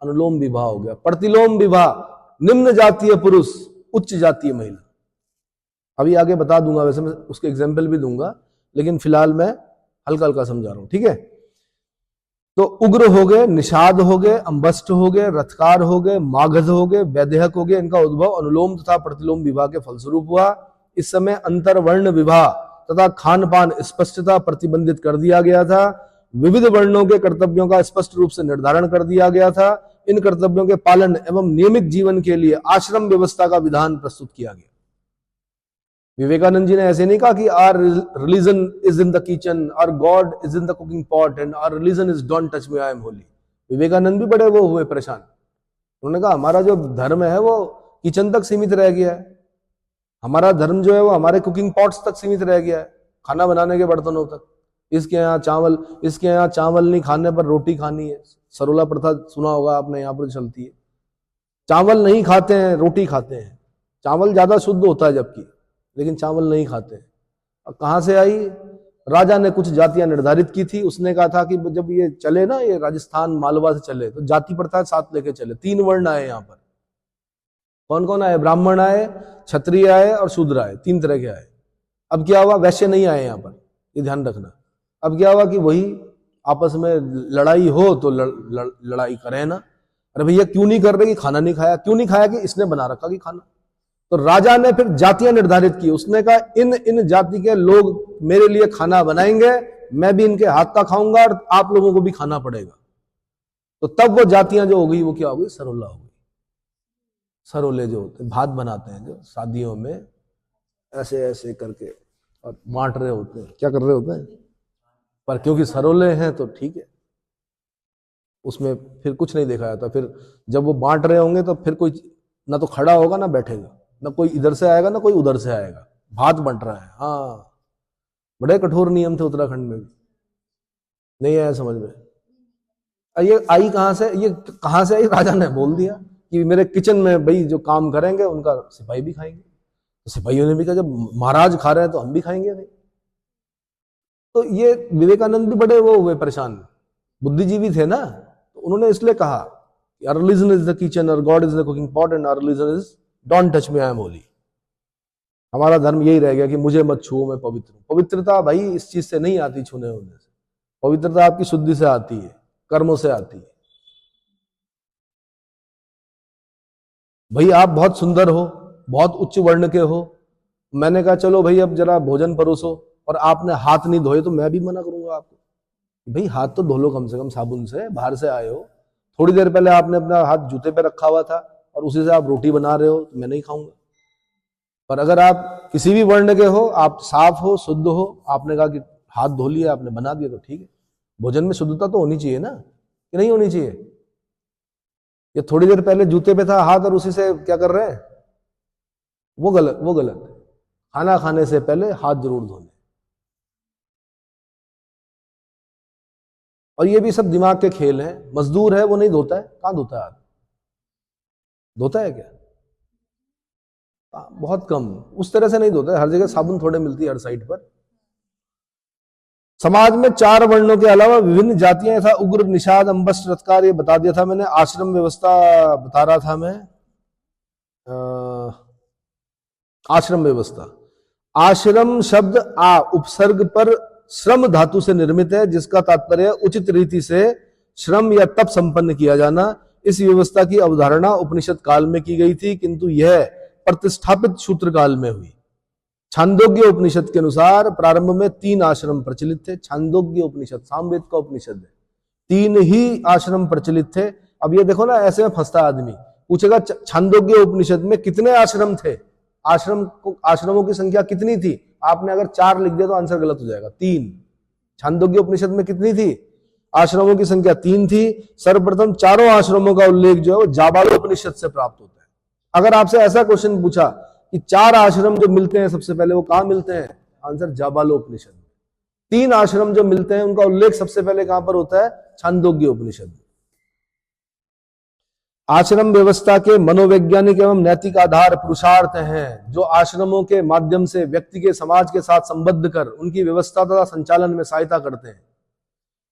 अनुलोम विवाह हो गया। प्रतिलोम विवाह, निम्न जातीय पुरुष, उच्च जातीय महिला। अभी आगे बता दूंगा, वैसे मैं उसके एग्जाम्पल भी दूंगा, लेकिन फिलहाल मैं हल्का हल्का समझा रहा हूं, ठीक है। तो उग्र हो गए, निषाद हो गए, अंबस्ट हो गए, रथकार हो गए, मागध हो गए, वैदेहक हो गए। इनका उद्भव अनुलोम तथा प्रतिलोम विवाह के फलस्वरूप हुआ। इस समय अंतरवर्ण विवाह तथा खान पान स्पष्टता प्रतिबंधित कर दिया गया था। विविध वर्णों के कर्तव्यों का स्पष्ट रूप से निर्धारण कर दिया गया था। इन कर्तव्यों के पालन एवं नियमित जीवन के लिए आश्रम व्यवस्था का विधान प्रस्तुत किया गया। विवेकानंद जी ने ऐसे नहीं कहा कि our religion is in the kitchen, our god is in the cooking pot and our religion is don't touch me, I am holy. Vivekananda भी बड़े वो हुए परेशान। उन्होंने कहा हमारा जो धर्म है वो किचन तक सीमित रह गया है, हमारा धर्म जो है वो हमारे कुकिंग पॉट्स तक सीमित रह गया है, खाना बनाने के बर्तनों तक। इसके यहाँ चावल नहीं खाने पर रोटी खानी है। सरोला प्रथा सुना होगा आपने, यहाँ पर चलती है। चावल नहीं खाते हैं, रोटी खाते हैं। चावल ज्यादा शुद्ध होता है जबकि, लेकिन चावल नहीं खाते। अब कहां से आई? राजा ने कुछ जातियां निर्धारित की थी। उसने कहा था कि जब ये चले ना, ये राजस्थान मालवा से चले, तो जाति प्रथा साथ लेके चले। 3 वर्ण आए यहाँ पर। कौन कौन आए? ब्राह्मण आए, क्षत्रिय आए और शूद्र आए। 3 तरह के आए। अब क्या हुआ? वैश्य नहीं आए यहाँ पर, ये ध्यान रखना। अब क्या हुआ कि वही आपस में लड़ाई हो तो लड़ाई करें ना। अरे भैया क्यों नहीं कर रहे कि खाना नहीं खाया? क्यों नहीं खाया? कि इसने बना रखा कि खाना। तो राजा ने फिर जातियां निर्धारित की। उसने कहा इन इन जाति के लोग मेरे लिए खाना बनाएंगे, मैं भी इनके हाथ का खाऊंगा और आप लोगों को भी खाना पड़ेगा। तो तब वो जातियां जो हो गई वो क्या हो गई? सरोला हो गई। सरोले जो होते हैं, भात बनाते हैं जो शादियों में, ऐसे ऐसे करके और बांट रहे होते हैं। क्या कर रहे होते हैं? पर क्योंकि सरोले हैं तो ठीक है, उसमें फिर कुछ नहीं देखा जाता। फिर जब वो बांट रहे होंगे तो फिर कोई ना तो खड़ा होगा ना बैठेगा, ना कोई इधर से आएगा ना कोई उधर से आएगा। भात बंट रहा है। हाँ, बड़े कठोर नियम थे उत्तराखंड में भी। नहीं आया समझ में? ये आई कहां से? ये कहां से आई? राजा ने बोल दिया कि मेरे किचन में भाई जो काम करेंगे उनका सिपाही भी खाएंगे। तो सिपाहियों ने भी कहा जब महाराज खा रहे हैं तो हम भी खाएंगे भाई। तो ये विवेकानंद भी बड़े वो हुए परेशान, बुद्धिजीवी थे ना। तो उन्होंने इसलिए कहा our religion is the kitchen, our God is the cooking pot and our religion is don't touch me, I am holy। हमारा धर्म यही रह गया कि मुझे मत छुओ, मैं पवित्र हूं। पवित्रता भाई इस चीज से नहीं आती, छूने होने से। पवित्रता आपकी शुद्धि से आती है, कर्मों से आती है। भाई आप बहुत सुंदर हो, बहुत उच्च वर्ण के हो, मैंने कहा चलो भाई अब जरा भोजन परोसो, और आपने हाथ नहीं धोए तो मैं भी मना करूंगा आपको। भाई हाथ तो धो लो कम से कम साबुन से, बाहर से आए हो। थोड़ी देर पहले आपने अपना हाथ जूते पे रखा हुआ था और उसी से आप रोटी बना रहे हो, तो मैं नहीं खाऊंगा। पर अगर आप किसी भी वर्ण के हो, आप साफ हो, शुद्ध हो, आपने कहा कि हाथ धो लिया, आपने बना दिया, तो ठीक है। भोजन में शुद्धता तो होनी चाहिए ना, कि नहीं होनी चाहिए? ये थोड़ी देर पहले जूते पे था हाथ और उसी से क्या कर रहे हैं, वो गलत, वो गलत। खाना खाने से पहले हाथ जरूर धोने। और ये भी सब दिमाग के खेल हैं। मजदूर है वो नहीं धोता है, कहाँ धोता है आदमी? धोता है क्या? बहुत कम, उस तरह से नहीं धोता है। हर जगह साबुन थोड़े मिलती है हर साइड पर। समाज में 4 वर्णों के अलावा विभिन्न जातियां यथा उग्र, निषाद, अंबस्ट, रत्कार, ये बता दिया था मैंने। आश्रम व्यवस्था बता रहा था मैं। आश्रम व्यवस्था, आश्रम शब्द आ उपसर्ग पर श्रम धातु से निर्मित है, जिसका तात्पर्य उचित रीति से श्रम या तप संपन्न किया जाना। इस व्यवस्था की अवधारणा उपनिषद काल में की गई थी, किंतु यह प्रतिष्ठापित शूद्र काल में हुई। छांदोग्य उपनिषद के अनुसार प्रारंभ में 3 आश्रम प्रचलित थे। छांदोग्य उपनिषद सामवेद का उपनिषद है, 3 ही आश्रम प्रचलित थे। अब ये देखो ना, ऐसे में फंसता आदमी, पूछेगा छांदोग्य उपनिषद में कितने आश्रम थे, आश्रमों की संख्या कितनी थी? आपने अगर 4 लिख दिया तो आंसर गलत हो जाएगा। 3। छांदोग्य उपनिषद में कितनी थी? आश्रमों की संख्या 3 थी। सर्वप्रथम 4 आश्रमों का उल्लेख जो है वो जाबालोपनिषद से प्राप्त होता है। अगर आपसे ऐसा क्वेश्चन पूछा कि 4 आश्रम जो मिलते हैं सबसे पहले वो कहां मिलते हैं, आंसर जाबालोपनिषद में। 3 आश्रम जो मिलते हैं उनका उल्लेख सबसे पहले कहां पर होता है? छांदोग्य उपनिषद में। आश्रम व्यवस्था के मनोवैज्ञानिक एवं नैतिक आधार पुरुषार्थ हैं, जो आश्रमों के माध्यम से व्यक्ति के समाज के साथ संबद्ध कर उनकी व्यवस्था तथा संचालन में सहायता करते हैं।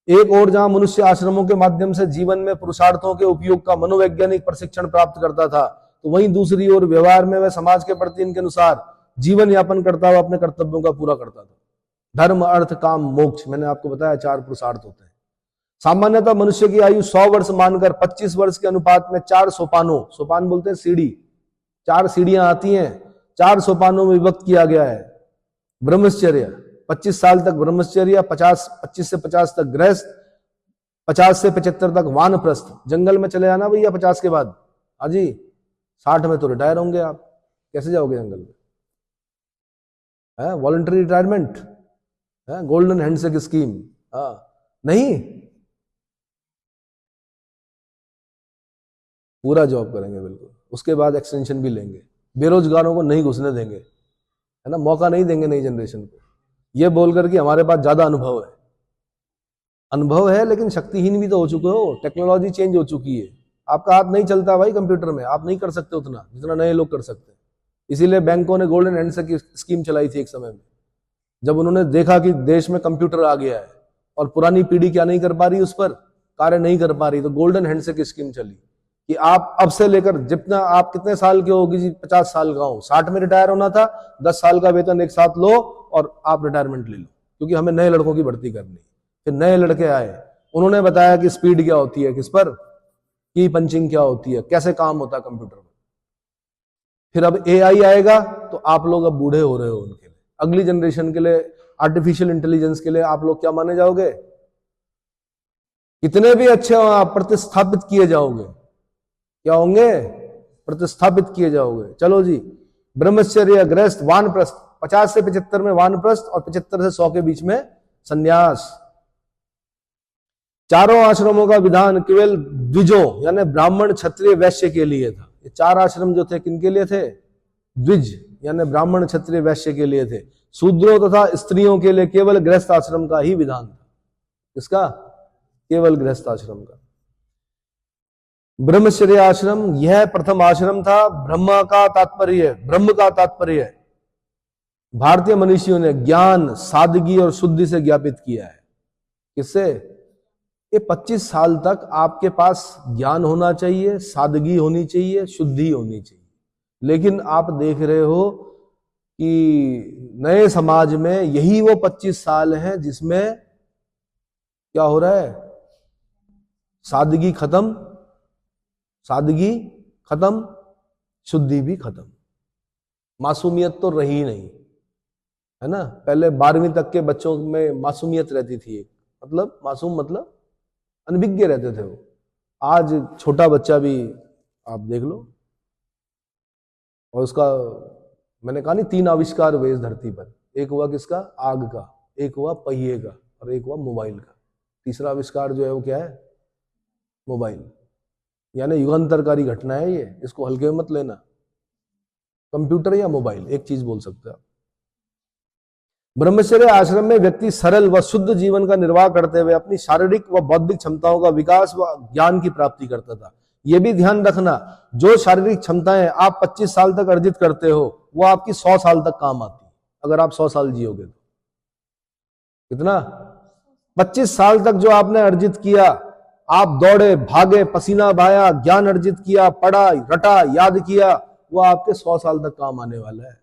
एक और जहां मनुष्य आश्रमों के माध्यम से जीवन में पुरुषार्थों के उपयोग का मनोवैज्ञानिक प्रशिक्षण प्राप्त करता था, तो वहीं दूसरी ओर व्यवहार में वह समाज के प्रति इनके अनुसार जीवन यापन करता हुआ अपने कर्तव्यों का पूरा करता था। धर्म, अर्थ, काम, मोक्ष, मैंने आपको बताया 4 पुरुषार्थ होते हैं। सामान्यतः मनुष्य की आयु 100 वर्ष मानकर 25 वर्ष के अनुपात में 4 सोपानों, सोपान बोलते हैं सीढ़ी, 4 सीढ़ियां आती हैं, 4 सोपानों में विभक्त किया गया है। ब्रह्मचर्य 25 साल तक ब्रह्मचर्य, 25 से 50 तक गृहस्थ, 50 से 75 तक वानप्रस्थ। जंगल में चले जाना भैया 50 के बाद, हाजी 60 में तो रिटायर होंगे आप, कैसे जाओगे जंगल में? है वॉलंटरी रिटायरमेंट है, गोल्डन हैंडशेक स्कीम, नहीं, पूरा जॉब करेंगे बिल्कुल। उसके बाद एक्सटेंशन भी लेंगे। बेरोजगारों को नहीं घुसने देंगे, है ना, मौका नहीं देंगे नई जनरेशन को, ये बोलकर कि हमारे पास ज्यादा अनुभव है लेकिन शक्तिहीन भी तो हो चुके हो, टेक्नोलॉजी चेंज हो चुकी है, आपका हाथ नहीं चलता भाई कंप्यूटर में, आप नहीं कर सकते उतना जितना नए लोग कर सकते हैं। इसीलिए बैंकों ने गोल्डन हैंडशेक की स्कीम चलाई थी एक समय में, जब उन्होंने देखा कि देश में कंप्यूटर आ गया है और पुरानी पीढ़ी क्या नहीं कर पा रही, उस पर कार्य नहीं कर पा रही, तो गोल्डन हैंडशेक स्कीम चली कि आप अब से लेकर जितना, आप कितने साल के होगी जी, 50 साल का हो, 60 में रिटायर होना था, 10 साल का वेतन एक साथ लो और आप रिटायरमेंट ले लो, क्योंकि हमें नए लड़कों की भर्ती करनी। फिर नए लड़के आए, उन्होंने बताया कि स्पीड क्या होती है, किस पर, की पंचिंग क्या होती है, कैसे काम होता है कंप्यूटर में। फिर अब एआई आएगा तो आप लोग अब बूढ़े हो रहे हो, उनके लिए, अगली जनरेशन के लिए, आर्टिफिशियल इंटेलिजेंस के लिए आप लोग क्या माने जाओगे? कितने भी अच्छे हो आप, प्रतिस्थापित किए जाओगे। क्या होंगे? प्रतिस्थापित किए जाओगे। चलो जी, ब्रह्मचर्य, गृहस्थ, वानप्रस्थ, 50 से 75 में वानप्रस्थ और 75 से 100 के बीच में संन्यास। चारों आश्रमों का विधान केवल द्विजों यानी ब्राह्मण, क्षत्रिय, वैश्य के लिए था। ये 4 आश्रम जो थे किनके लिए थे? द्विज यानी ब्राह्मण, क्षत्रिय, वैश्य के लिए थे। शूद्रों तथा स्त्रियों के लिए केवल गृहस्थ आश्रम का ही विधान था। इसका केवल गृहस्थ आश्रम का। ब्रह्मचर्य आश्रम यह प्रथम आश्रम था। ब्रह्म का तात्पर्य भारतीय मनीषियों ने ज्ञान, सादगी और शुद्धि से ज्ञापित किया है। किससे? ये 25 साल तक आपके पास ज्ञान होना चाहिए, सादगी होनी चाहिए, शुद्धि होनी चाहिए। लेकिन आप देख रहे हो कि नए समाज में यही वो 25 साल हैं जिसमें क्या हो रहा है? सादगी खत्म, शुद्धि भी खत्म, मासूमियत तो रही नहीं, है ना। पहले 12वीं तक के बच्चों में मासूमियत रहती थी, मतलब मासूम मतलब अनभिज्ञ रहते थे वो। आज छोटा बच्चा भी आप देख लो, और उसका, मैंने कहा नहीं, 3 आविष्कार हुए इस धरती पर। एक हुआ किसका? आग का, एक हुआ पहिए का, और एक हुआ मोबाइल का। तीसरा आविष्कार जो है वो क्या है? मोबाइल। यानी युगांतरकारी घटना है ये, इसको हल्के में मत लेना। कंप्यूटर या मोबाइल, एक चीज बोल सकते हो। ब्रह्मचर्य आश्रम में व्यक्ति सरल व शुद्ध जीवन का निर्वाह करते हुए अपनी शारीरिक व बौद्धिक क्षमताओं का विकास व ज्ञान की प्राप्ति करता था। यह भी ध्यान रखना, जो शारीरिक क्षमताएं आप 25 साल तक अर्जित करते हो वो आपकी 100 साल तक काम आती, अगर आप 100 साल जियोगे तो। कितना? 25 साल तक जो आपने अर्जित किया, आप दौड़े भागे, पसीना बहाया, ज्ञान अर्जित किया, पढ़ा रटा, याद किया, वो आपके 100 साल तक काम आने वाला है।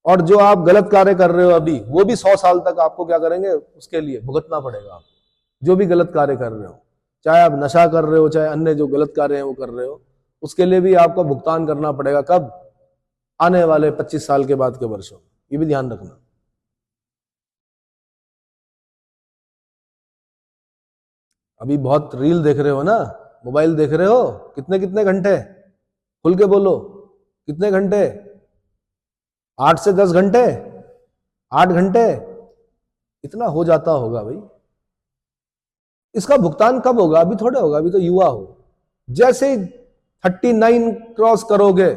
और जो आप गलत कार्य कर रहे हो अभी, वो भी 100 साल तक आपको क्या करेंगे, उसके लिए भुगतना पड़ेगा आपको। जो भी गलत कार्य कर रहे हो, चाहे आप नशा कर रहे हो, चाहे अन्य जो गलत कार्य हैं वो कर रहे हो, उसके लिए भी आपको भुगतान करना पड़ेगा। कब? आने वाले 25 साल के बाद के वर्षों। ये भी ध्यान रखना। अभी बहुत रील देख रहे हो ना, मोबाइल देख रहे हो, कितने कितने घंटे? खुल के बोलो, कितने घंटे? 8 से 10 घंटे, 8 घंटे, इतना हो जाता होगा भाई। इसका भुगतान कब होगा? अभी थोड़े होगा, अभी तो युवा हो। जैसे ही 39 क्रॉस करोगे,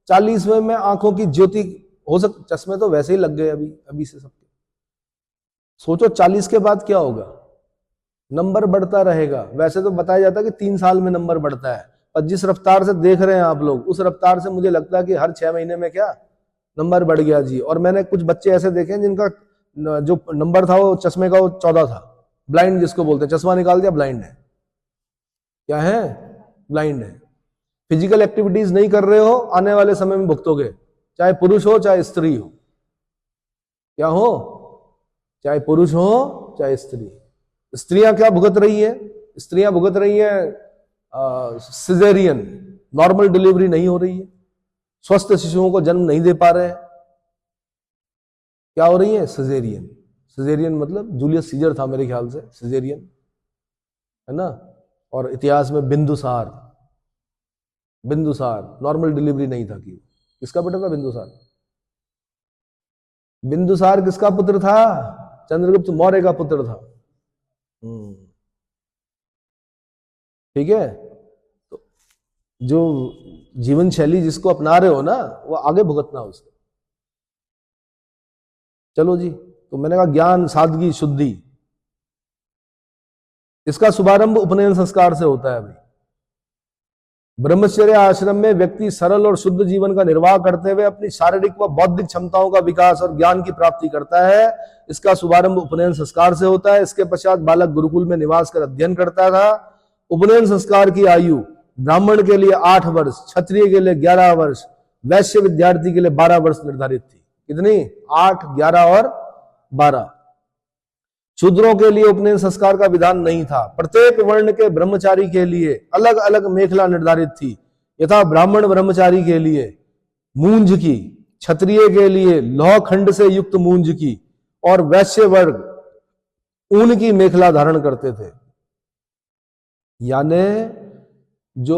40वें में आंखों की ज्योति हो चश्मे तो वैसे ही लग गए अभी से सबके। सोचो 40 के बाद क्या होगा? नंबर बढ़ता रहेगा। वैसे तो बताया जाता है कि 3 साल में नंबर बढ़ता है, और जिस रफ्तार से देख रहे हैं आप लोग, उस रफ्तार से मुझे लगता है कि हर 6 महीने में क्या नंबर बढ़ गया जी। और मैंने कुछ बच्चे ऐसे देखे हैं जिनका जो नंबर था वो चश्मे का वो 14 था। ब्लाइंड जिसको बोलते हैं, चश्मा निकाल दिया, ब्लाइंड है। क्या है? ब्लाइंड है। फिजिकल एक्टिविटीज नहीं कर रहे हो, आने वाले समय में भुगतोगे, चाहे पुरुष हो चाहे स्त्री हो। क्या हो? चाहे पुरुष हो चाहे स्त्री। स्त्रियां क्या भुगत रही है? स्त्रियां भुगत रही है सिजेरियन, नॉर्मल डिलीवरी नहीं हो रही है, स्वस्थ शिशुओं को जन्म नहीं दे पा रहे हैं। क्या हो रही है? सिजेरियन। सिजेरियन मतलब जूलियस सीजर था मेरे ख्याल से सिजेरियन, है ना। और इतिहास में बिंदुसार नॉर्मल डिलीवरी नहीं था कि। किसका बेटा था बिंदुसार? बिंदुसार किसका पुत्र था? चंद्रगुप्त मौर्य का पुत्र था। ठीक है। तो जो जीवन शैली जिसको अपना रहे हो ना, वो आगे भुगतना उसको। चलो जी, तो मैंने कहा ज्ञान, सादगी, शुद्धि, इसका शुभारंभ उपनयन संस्कार से होता है भाई। ब्रह्मचर्य आश्रम में व्यक्ति सरल और शुद्ध जीवन का निर्वाह करते हुए अपनी शारीरिक व बौद्धिक क्षमताओं का विकास और ज्ञान की प्राप्ति करता है। इसका शुभारंभ उपनयन संस्कार से होता है। इसके पश्चात बालक गुरुकुल में निवास कर अध्ययन करता था। उपनयन संस्कार की आयु ब्राह्मण के लिए 8 वर्ष, क्षत्रिय के लिए 11 वर्ष, वैश्य विद्यार्थी के लिए 12 वर्ष निर्धारित थी। कितनी? 8, 11 और 12। शूद्रों के लिए उपनयन संस्कार का विधान नहीं था। प्रत्येक वर्ण के ब्रह्मचारी के लिए अलग अलग मेखला निर्धारित थी, यथा ब्राह्मण ब्रह्मचारी के लिए मूंज की, क्षत्रिय के लिए लौह खंड से युक्त मूंज की, और वैश्य वर्ग ऊन की मेखला धारण करते थे। यानी जो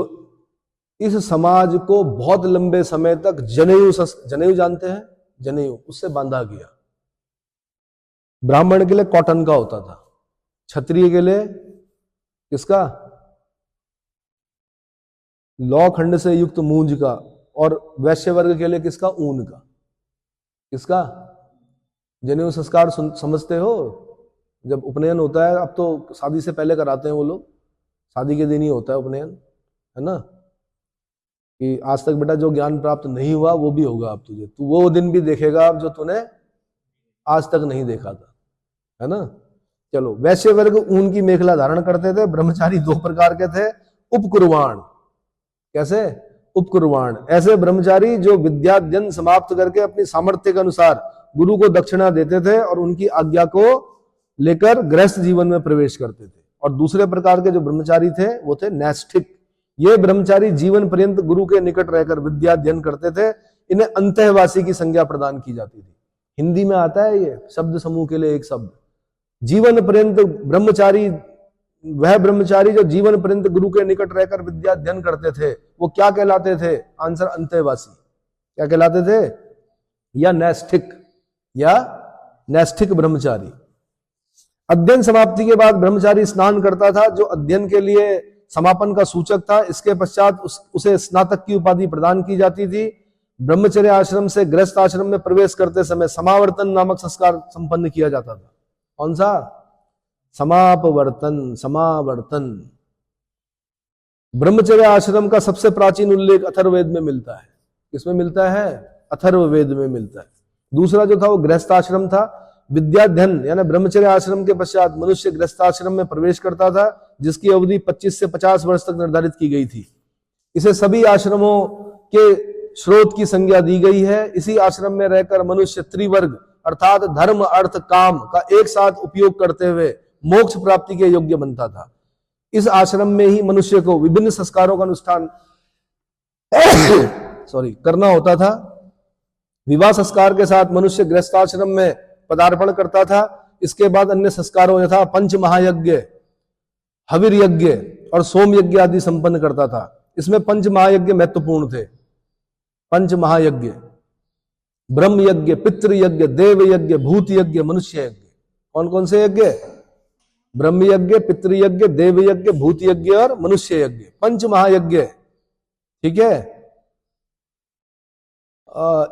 इस समाज को बहुत लंबे समय तक जनेऊ जानते हैं, जनेऊ, उससे बांधा गया। ब्राह्मण के लिए कॉटन का होता था, क्षत्रिय के लिए किसका? लौह खंड से युक्त मूंज का, और वैश्य वर्ग के लिए किसका? ऊन का। किसका? जनेऊ संस्कार समझते हो? जब उपनयन होता है, अब तो शादी से पहले कराते हैं वो लोग, शादी के दिन ही होता है उपनयन, है ना, कि आज तक बेटा जो ज्ञान प्राप्त नहीं हुआ वो भी होगा अब तुझे, तू वो दिन भी देखेगा अब जो तूने आज तक नहीं देखा था, है ना। चलो, वैश्य वर्ग ऊन की मेखला धारण करते थे। ब्रह्मचारी 2 प्रकार के थे। उपकुर्वाण। कैसे? उपकुर्वाण, ऐसे ब्रह्मचारी जो विद्याध्ययन समाप्त करके अपनी सामर्थ्य के अनुसार गुरु को दक्षिणा देते थे और उनकी आज्ञा को लेकर गृहस्थ जीवन में प्रवेश करते थे। और दूसरे प्रकार के जो ब्रह्मचारी थे वो थे नैष्ठिक। ये ब्रह्मचारी जीवन पर्यंत गुरु के निकट रहकर विद्या अध्ययन करते थे। इन्हें अंतःवासी की संज्ञा प्रदान की जाती थी। हिंदी में आता है ये शब्द समूह के लिए एक शब्द, जीवन पर्यंत ब्रह्मचारी। वह ब्रह्मचारी जो जीवन पर्यंत गुरु के निकट रहकर विद्या अध्ययन करते थे वो क्या कहलाते थे? आंसर अंतःवासी। क्या कहलाते थे? या नैष्ठिक, या नैष्ठिक ब्रह्मचारी। अध्ययन समाप्ति के बाद ब्रह्मचारी स्नान करता था, जो अध्ययन के लिए समापन का सूचक था। इसके पश्चात उसे स्नातक की उपाधि प्रदान की जाती थी। ब्रह्मचर्य आश्रम से गृहस्थ आश्रम में प्रवेश करते समय समावर्तन नामक संस्कार संपन्न किया जाता था। कौन सा? समापवर्तन, समावर्तन। ब्रह्मचर्य आश्रम का सबसे प्राचीन उल्लेख अथर्ववेद में मिलता है। किसमें मिलता है? अथर्ववेद में मिलता है। दूसरा जो था वो गृहस्थ आश्रम था। विद्याध्ययन यानी ब्रह्मचर्य आश्रम के पश्चात मनुष्य गृहस्थ आश्रम में प्रवेश करता था, जिसकी अवधि 25 से 50 वर्ष तक निर्धारित की गई थी। इसे सभी आश्रमों के स्रोत की संज्ञा दी गई है। इसी आश्रम में रहकर मनुष्य त्रिवर्ग अर्थात धर्म, अर्थ, काम का एक साथ उपयोग करते हुए मोक्ष प्राप्ति के योग्य बनता था। इस आश्रम में ही मनुष्य को विभिन्न संस्कारों का अनुष्ठान करना होता था। विवाह संस्कार के साथ मनुष्य गृहस्थाश्रम में पदार्पण करता था। इसके बाद अन्य संस्कारों यथा पंच महायज्ञ, हविर यज्ञ और सोम यज्ञ आदि संपन्न करता था। इसमें पंच महायज्ञ महत्वपूर्ण थे। पंच महायज्ञ, ब्रह्म यज्ञ, पितृ यज्ञ, देव यज्ञ, भूत यज्ञ, मनुष्य यज्ञ। कौन कौन से यज्ञ? ब्रह्म यज्ञ, पितृ यज्ञ, देव यज्ञ, भूत यज्ञ और मनुष्य यज्ञ, पंच महायज्ञ। ठीक है।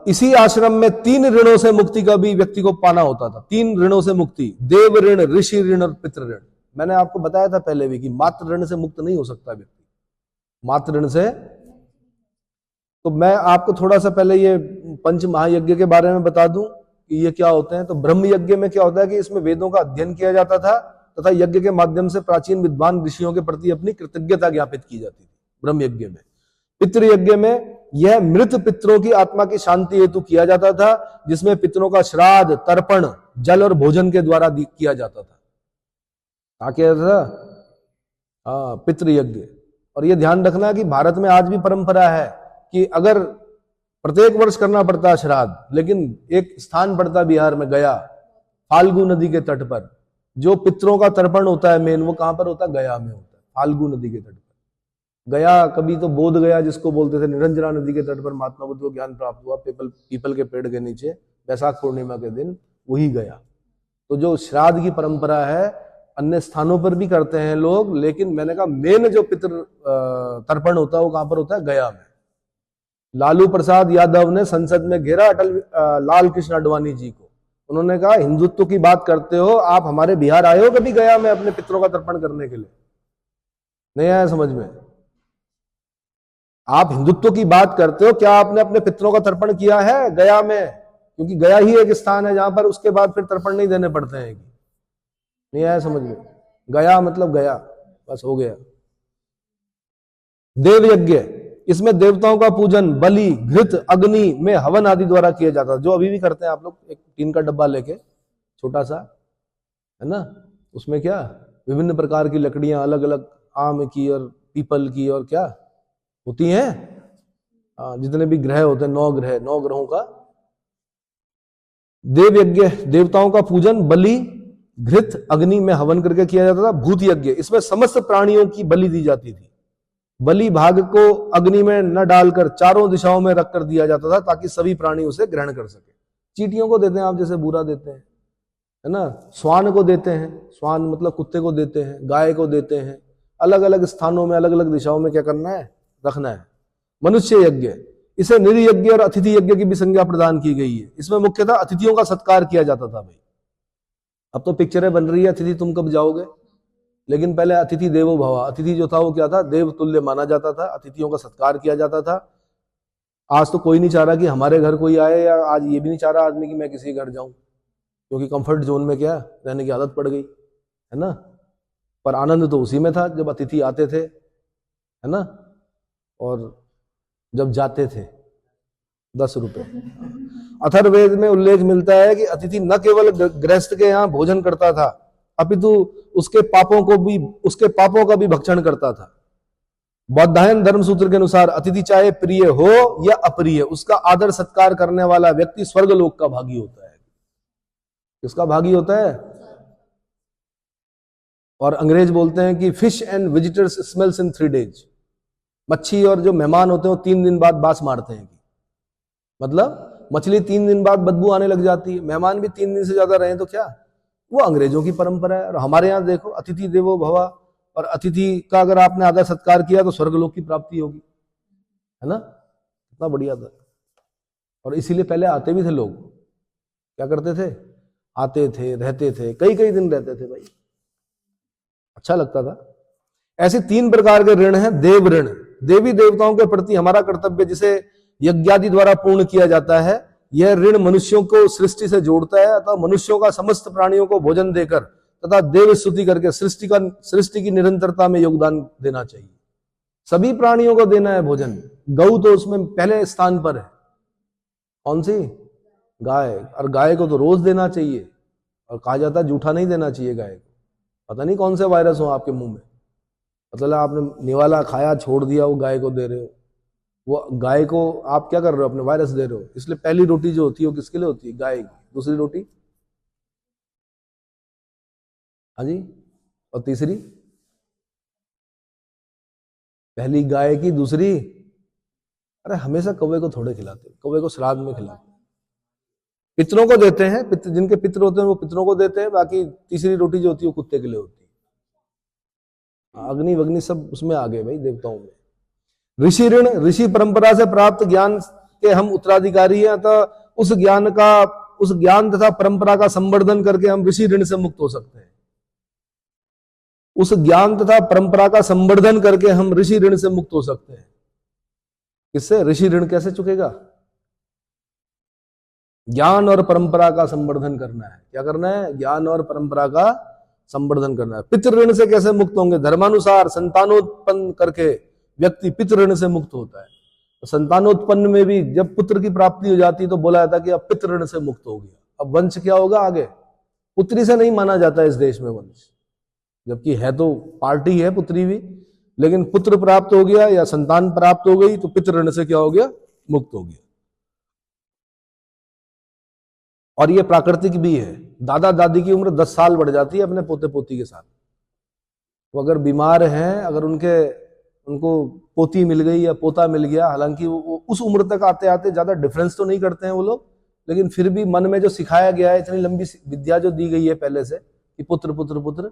इसी आश्रम में 3 ऋणों से मुक्ति का भी व्यक्ति को पाना होता था। 3 ऋणों से मुक्ति, देव ऋण, ऋषि ऋण और पितृ ऋण। मैंने आपको बताया था पहले भी कि मात्र ऋण से मुक्त नहीं हो सकता व्यक्ति, मात्र ऋण से। तो मैं आपको थोड़ा सा पहले ये पंच महायज्ञ के बारे में बता दूं कि ये क्या होते हैं। तो ब्रह्म यज्ञ में क्या होता है कि इसमें वेदों का अध्ययन किया जाता था तथा यज्ञ के माध्यम से प्राचीन विद्वान ऋषियों के प्रति अपनी कृतज्ञता ज्ञापित की जाती थी ब्रह्म यज्ञ में। पितृ यज्ञ में यह मृत पितरों की आत्मा की शांति हेतु किया जाता था, जिसमें पितरों का श्राद्ध, तर्पण, जल और भोजन के द्वारा किया जाता था। क्या किया था? पितृ यज्ञ। और यह ध्यान रखना कि भारत में आज भी परंपरा है कि अगर प्रत्येक वर्ष करना पड़ता है श्राद्ध, लेकिन एक स्थान पड़ता बिहार में गया, फाल्गु नदी के तट पर जो पितरों का तर्पण होता है मेन, वो कहां पर होता है? गया में होता है, फाल्गु नदी के तट पर। गया, कभी तो बोध गया जिसको बोलते थे, निरंजना नदी के तट पर महात्मा बुद्ध को ज्ञान प्राप्त हुआ पीपल के पेड़ के नीचे वैशाख पूर्णिमा के दिन, वही गया। तो जो श्राद्ध की परंपरा है अन्य स्थानों पर भी करते हैं लोग, लेकिन मैंने कहा मेन जो पितृ तर्पण होता है वो कहां पर होता है? गया में। लालू प्रसाद यादव ने संसद में घेरा लाल कृष्ण आडवाणी जी को। उन्होंने कहा हिंदुत्व की बात करते हो, आप हमारे बिहार आए हो कभी गया में अपने पितरों का तर्पण करने के लिए? नहीं आया समझ में? आप हिंदुत्व की बात करते हो, क्या आपने अपने पितरों का तर्पण किया है गया में? क्योंकि गया ही एक स्थान है जहां पर उसके बाद फिर तर्पण नहीं देने पड़ते हैं। नहीं आया समझ में? गया मतलब गया, बस हो गया। देव यज्ञ, इसमें देवताओं का पूजन बलि, घृत, अग्नि में हवन आदि द्वारा किया जाता है, जो अभी भी करते हैं आप लोग। एक टीन का डब्बा लेके छोटा सा, है ना, उसमें क्या विभिन्न प्रकार की लकड़ियां, अलग अलग आम की और पीपल की और क्या होती हैं, जितने भी ग्रह होते हैं, 9 ग्रह, 9 ग्रहों का देव यज्ञ, देवताओं का पूजन बलि, घृत, अग्नि में हवन करके किया जाता था। भूत यज्ञ, इसमें समस्त प्राणियों की बलि दी जाती थी। बलि भाग को अग्नि में न डालकर चारों दिशाओं में रखकर दिया जाता था, ताकि सभी प्राणी उसे ग्रहण कर सके। चींटियों को देते हैं आप, जैसे बूरा देते हैं, है ना, श्वान को देते हैं, श्वान मतलब कुत्ते को देते हैं, गाय को देते हैं। अलग अलग स्थानों में, अलग अलग दिशाओं में क्या करना है? रखना है। मनुष्य यज्ञ, इसे निर्यज्ञ और अतिथि यज्ञ की भी संज्ञा प्रदान की गई है। इसमें मुख्यतः अतिथियों का सत्कार किया जाता था। भाई अब तो पिक्चरें बन रही है अतिथि तुम कब जाओगे, लेकिन पहले अतिथि देवो भव, अतिथि जो था वो क्या था? देव तुल्य माना जाता था। अतिथियों का सत्कार किया जाता था। आज तो कोई नहीं चाह रहा कि हमारे घर कोई आए, या आज ये भी नहीं चाह रहा आदमी कि मैं किसी घर जाऊं, क्योंकि कंफर्ट जोन में क्या रहने की आदत पड़ गई, है ना। पर आनंद तो उसी में था जब अतिथि आते थे, है ना, और जब जाते थे 10 रुपए। अथर्ववेद में उल्लेख मिलता है कि अतिथि न केवल गृहस्थ के यहाँ भोजन करता था, अपितु उसके पापों का भी भक्षण करता था। बौद्धायन धर्म सूत्र के अनुसार अतिथि चाहे प्रिय हो या अप्रिय, उसका आदर सत्कार करने वाला व्यक्ति स्वर्गलोक का भागी होता है। किसका भागी होता है? और अंग्रेज बोलते हैं कि fish and visitors smells in 3 days। मच्छी और जो मेहमान होते हैं वो 3 दिन बाद बास मारते हैं। मतलब मछली 3 दिन बाद बदबू आने लग जाती है, मेहमान भी 3 दिन से ज्यादा रहे तो क्या, वो अंग्रेजों की परंपरा है। और हमारे यहाँ देखो अतिथि देवो भव, और अतिथि का अगर आपने आदर सत्कार किया तो स्वर्गलोक की प्राप्ति होगी, है ना। कितना बढ़िया था। और इसीलिए पहले आते भी थे लोग, क्या करते थे, आते थे, रहते थे, कई कई दिन रहते थे भाई, अच्छा लगता था। ऐसे 3 प्रकार के ऋण हैं। देव ऋण, देवी देवताओं के प्रति हमारा कर्तव्य जिसे यज्ञादि द्वारा पूर्ण किया जाता है, यह ऋण मनुष्यों को सृष्टि से जोड़ता है अतः मनुष्यों का समस्त प्राणियों को भोजन देकर तथा देव स्तुति करके सृष्टि की निरंतरता में योगदान देना चाहिए। सभी प्राणियों को देना है भोजन। गौ तो उसमें पहले स्थान पर है। कौन सी? गाय। और गाय को तो रोज देना चाहिए, और कहा जाता है जूठा नहीं देना चाहिए गाय को। पता नहीं कौन से वायरस हो आपके मुंह में, मतलब आपने निवाला खाया छोड़ दिया, वो गाय को दे रहे हो। वो गाय को आप क्या कर रहे हो, अपने वायरस दे रहे हो। इसलिए पहली रोटी जो होती है वो किसके लिए होती है? गाय की। दूसरी रोटी, हाँ जी, और तीसरी? पहली गाय की, दूसरी? अरे हमेशा कौवे को थोड़े खिलाते, कौवे को श्राद्ध में खिलाते, पितरों को देते हैं। जिनके पितर होते हैं वो पितरों को देते हैं। बाकी तीसरी रोटी जो होती है वो कुत्ते के लिए होती है। अग्नि वग्नि सब उसमें आ गए भाई, देवताओं में। ऋषि ऋण, ऋषि परंपरा से प्राप्त ज्ञान के हम उत्तराधिकारी हैं, अतः उस ज्ञान तथा परंपरा का संवर्धन करके हम ऋषि ऋण से मुक्त हो सकते हैं। उस ज्ञान तथा परंपरा का संवर्धन करके हम ऋषि ऋण से मुक्त हो सकते हैं। किससे? ऋषि ऋण कैसे चुकेगा? ज्ञान और परंपरा का संवर्धन करना है। क्या करना है? ज्ञान और परंपरा का संवर्धन करना है। पितृ ऋण से कैसे मुक्त होंगे? धर्मानुसार संतानोत्पन्न करके व्यक्ति पितृ ऋण से मुक्त होता है। तो संतानोत्पन्न में भी जब पुत्र की प्राप्ति हो जाती है तो बोला जाता है कि अब पितृ ऋण से मुक्त हो गया। अब वंश क्या होगा आगे? पुत्री से नहीं माना जाता इस देश में वंश, जबकि है तो पार्टी है पुत्री भी, लेकिन पुत्र प्राप्त हो गया या संतान प्राप्त हो गई तो पितृ ऋण से क्या हो गया? मुक्त हो गया। और ये प्राकृतिक भी है। दादा दादी की उम्र 10 साल बढ़ जाती है अपने पोते पोती के साथ। वो अगर बीमार हैं, अगर उनको पोती मिल गई या पोता मिल गया, हालांकि वो उस उम्र तक आते आते ज्यादा डिफरेंस तो नहीं करते हैं वो लोग, लेकिन फिर भी मन में जो सिखाया गया है, इतनी लंबी विद्या जो दी गई है पहले से कि पुत्र पुत्र पुत्र,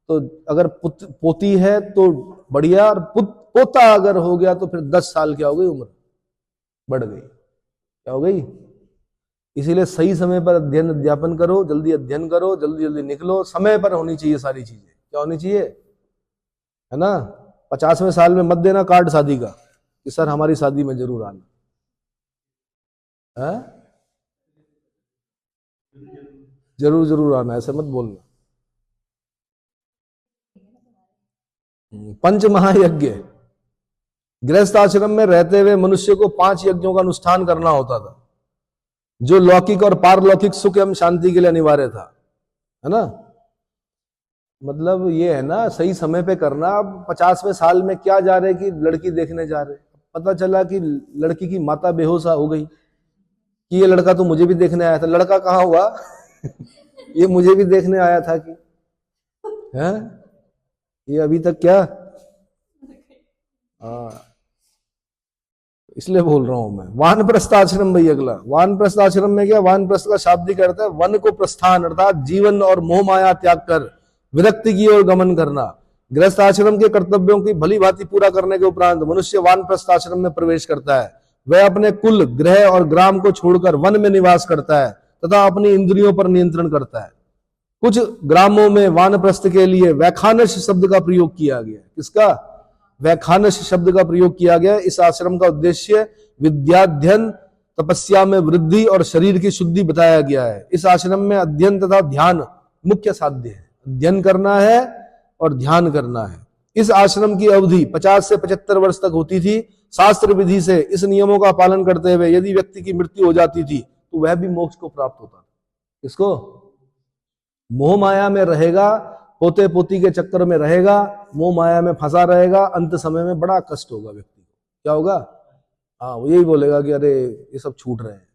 तो अगर पोती है तो बढ़िया, और पोता अगर हो गया तो फिर 10 साल क्या हो गई, उम्र बढ़ गई। क्या हो गई? इसीलिए सही समय पर अध्यापन करो, जल्दी अध्ययन करो, जल्दी जल्दी निकलो। समय पर होनी चाहिए सारी चीजें। क्या होनी चाहिए, है ना? 50वें साल में मत देना कार्ड शादी का कि सर हमारी शादी में जरूर आना है, जरूर जरूर आना, ऐसे मत बोलना। पंच महायज्ञ, गृहस्थ आश्रम में रहते हुए मनुष्य को 5 यज्ञों का अनुष्ठान करना होता था, जो लौकिक और पारलौकिक सुख एवं शांति के लिए अनिवार्य था, है ना? मतलब ये है ना, सही समय पे करना। अब 50वें साल में क्या जा रहे कि लड़की देखने जा रहे, पता चला कि लड़की की माता बेहोश हो गई कि ये लड़का तो मुझे भी देखने आया था। लड़का कहाँ हुआ? ये मुझे भी देखने आया था कि है ये अभी तक क्या? इसलिए बोल रहा हूं मैं। वानप्रस्थ आश्रम भाई अगला। वानप्रस्थ आश्रम में क्या? वानप्रस्थ का शाब्दिक अर्थ है वन को प्रस्थान, अर्थात जीवन और मोह माया त्याग कर विरक्ति की ओर गमन करना। गृहस्थ आश्रम के कर्तव्यों की भली भांति पूरा करने के उपरांत मनुष्य वानप्रस्थ आश्रम में प्रवेश करता है। वह अपने कुल, गृह और ग्राम को छोड़कर वन में निवास करता है तथा अपनी इंद्रियों पर नियंत्रण करता है। कुछ ग्रामों में वानप्रस्थ के लिए वैखानस शब्द का प्रयोग किया गया। किसका? वैखानस शब्द का प्रयोग किया गया। इस आश्रम का उद्देश्य विद्याध्ययन, तपस्या में वृद्धि और शरीर की शुद्धि बताया गया है। इस आश्रम में अध्ययन तथा ध्यान मुख्य साध्य है। अध्ययन करना है और ध्यान करना है। इस आश्रम की अवधि 50 से 75 वर्ष तक होती थी। शास्त्र विधि से इस नियमों का पालन करते हुए यदि व्यक्ति की मृत्यु हो जाती थी तो वह भी मोक्ष को प्राप्त होता था। किसको? मोह माया में रहेगा, पोते पोती के चक्कर में रहेगा, मोह माया में फंसा रहेगा, अंत समय में बड़ा कष्ट होगा व्यक्ति को। क्या होगा? हाँ, वो यही बोलेगा कि अरे ये सब छूट रहे हैं,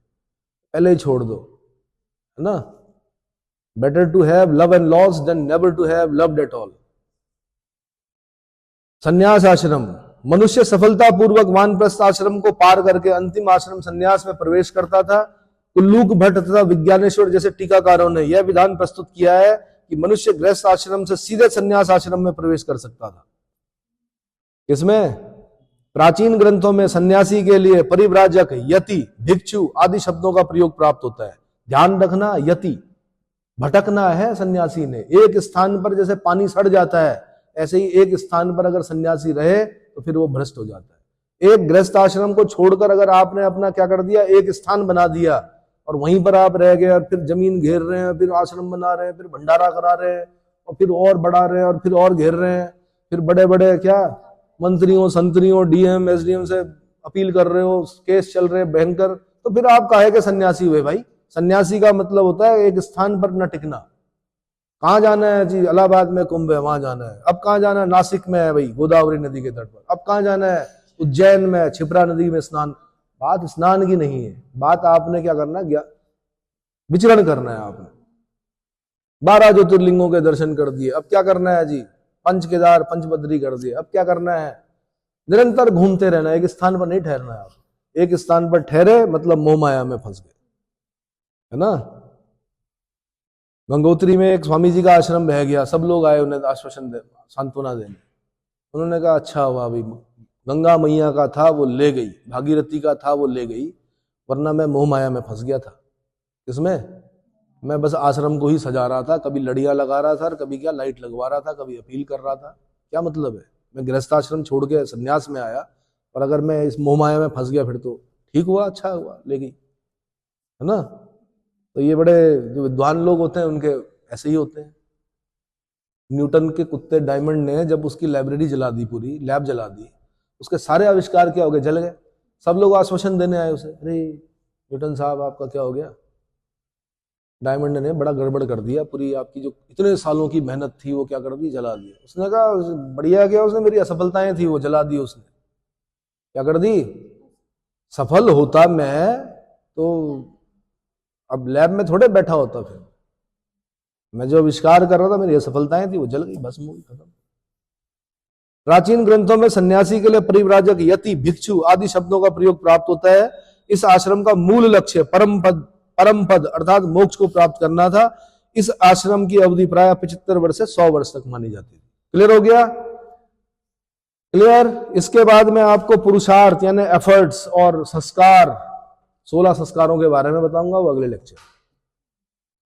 पहले ही छोड़ दो, है ना? Better to have love and loss than never to have loved at all. संन्यास आश्रम, मनुष्य सफलता पूर्वक वानप्रस्थ आश्रम को पार करके अंतिम आश्रम संन्यास में प्रवेश करता था। कुल्लूक भट्ट तथा विज्ञानेश्वर जैसे टीकाकारों ने यह विधान प्रस्तुत किया है कि मनुष्य गृहस्थ आश्रम से सीधे संन्यास आश्रम में प्रवेश कर सकता था। इसमें प्राचीन ग्रंथों में सन्यासी के लिए परिव्राजक, यति, भिक्षु आदि शब्दों का प्रयोग प्राप्त होता है। ध्यान रखना, यति भटकना है सन्यासी ने। एक स्थान पर जैसे पानी सड़ जाता है, ऐसे ही एक स्थान पर अगर सन्यासी रहे तो फिर वो भ्रष्ट हो जाता है। एक गृहस्थ आश्रम को छोड़कर अगर आपने अपना क्या कर दिया, एक स्थान बना दिया और वहीं पर आप रह गए और फिर जमीन घेर रहे हैं, फिर आश्रम बना रहे हैं, फिर भंडारा करा रहे हैं और फिर और बढ़ा रहे हैं और फिर और घेर रहे हैं, फिर बड़े बड़े क्या मंत्रियों, संतरियों, डीएम, एसडीएम से अपील कर रहे हो, केस चल रहे हैं भयंकर, तो फिर आप काहे के सन्यासी हुए भाई? सन्यासी का मतलब होता है एक स्थान पर न टिकना। कहाँ जाना है जी? इलाहाबाद में कुंभ है, वहां जाना है। अब कहाँ जाना है? नासिक में है भाई, गोदावरी नदी के तट पर। अब कहाँ जाना है? उज्जैन में क्षिप्रा नदी में स्नान। बात स्नान की नहीं है, बात आपने क्या करना है, विचरण करना है। आपने 12 ज्योतिर्लिंगों के दर्शन कर दिए, अब क्या करना है जी? पंच केदार, पंचबद्री कर दिए, अब क्या करना है? निरंतर घूमते रहना, एक स्थान पर नहीं ठहरना है। आप एक स्थान पर ठहरे मतलब मोह माया में फंस गए, है ना। गंगोत्री में एक स्वामी जी का आश्रम बह गया, सब लोग आए उन्हें आश्वासन दे, सांत्वना देने। उन्होंने कहा अच्छा हुआ भाई, गंगा मैया का था वो ले गई, भागीरथी का था वो ले गई, वरना मैं मोह माया में फंस गया था। किसमें? मैं बस आश्रम को ही सजा रहा था, कभी लड़ियां लगा रहा था और कभी क्या लाइट लगवा रहा था, कभी अपील कर रहा था। क्या मतलब है? मैं गृहस्थ आश्रम छोड़ के संन्यास में आया और अगर मैं इस मोह माया में फंस गया फिर तो ठीक हुआ, अच्छा हुआ, ले गई, है ना। तो ये बड़े जो विद्वान लोग होते हैं उनके ऐसे ही होते हैं। न्यूटन के कुत्ते डायमंड ने जब उसकी लाइब्रेरी जला दी, पूरी लैब जला दी, उसके सारे आविष्कार क्या हो गए? जल गए। सब लोग आश्वासन देने आए उसे, अरे न्यूटन साहब आपका क्या हो गया? डायमंड ने बड़ा गड़बड़ कर दिया, पूरी आपकी जो इतने सालों की मेहनत थी वो क्या कर दी? जला दी। उसने कहा बढ़िया क्या, उसने मेरी असफलताएं थी वो जला दी। उसने क्या कर दी? सफल होता मैं तो अब लैब में थोड़े बैठा होता, फिर मैं जो आविष्कार कर रहा था मेरी असफलताएं थी वो जल गई, बस मूल खत्म। प्राचीन ग्रंथों में सन्यासी के लिए परिव्राजक, यति, भिक्षु आदि शब्दों का प्रयोग प्राप्त होता है। इस आश्रम का मूल लक्ष्य परम पद अर्थात मोक्ष को प्राप्त करना था। इस आश्रम की अवधि प्राय 75 वर्ष से 100 वर्ष तक मानी जाती थी। क्लियर हो गया? क्लियर। इसके बाद में आपको पुरुषार्थ यानी एफर्ट्स और संस्कार, 16 संस्कारों के बारे में बताऊंगा, वो अगले लेक्चर।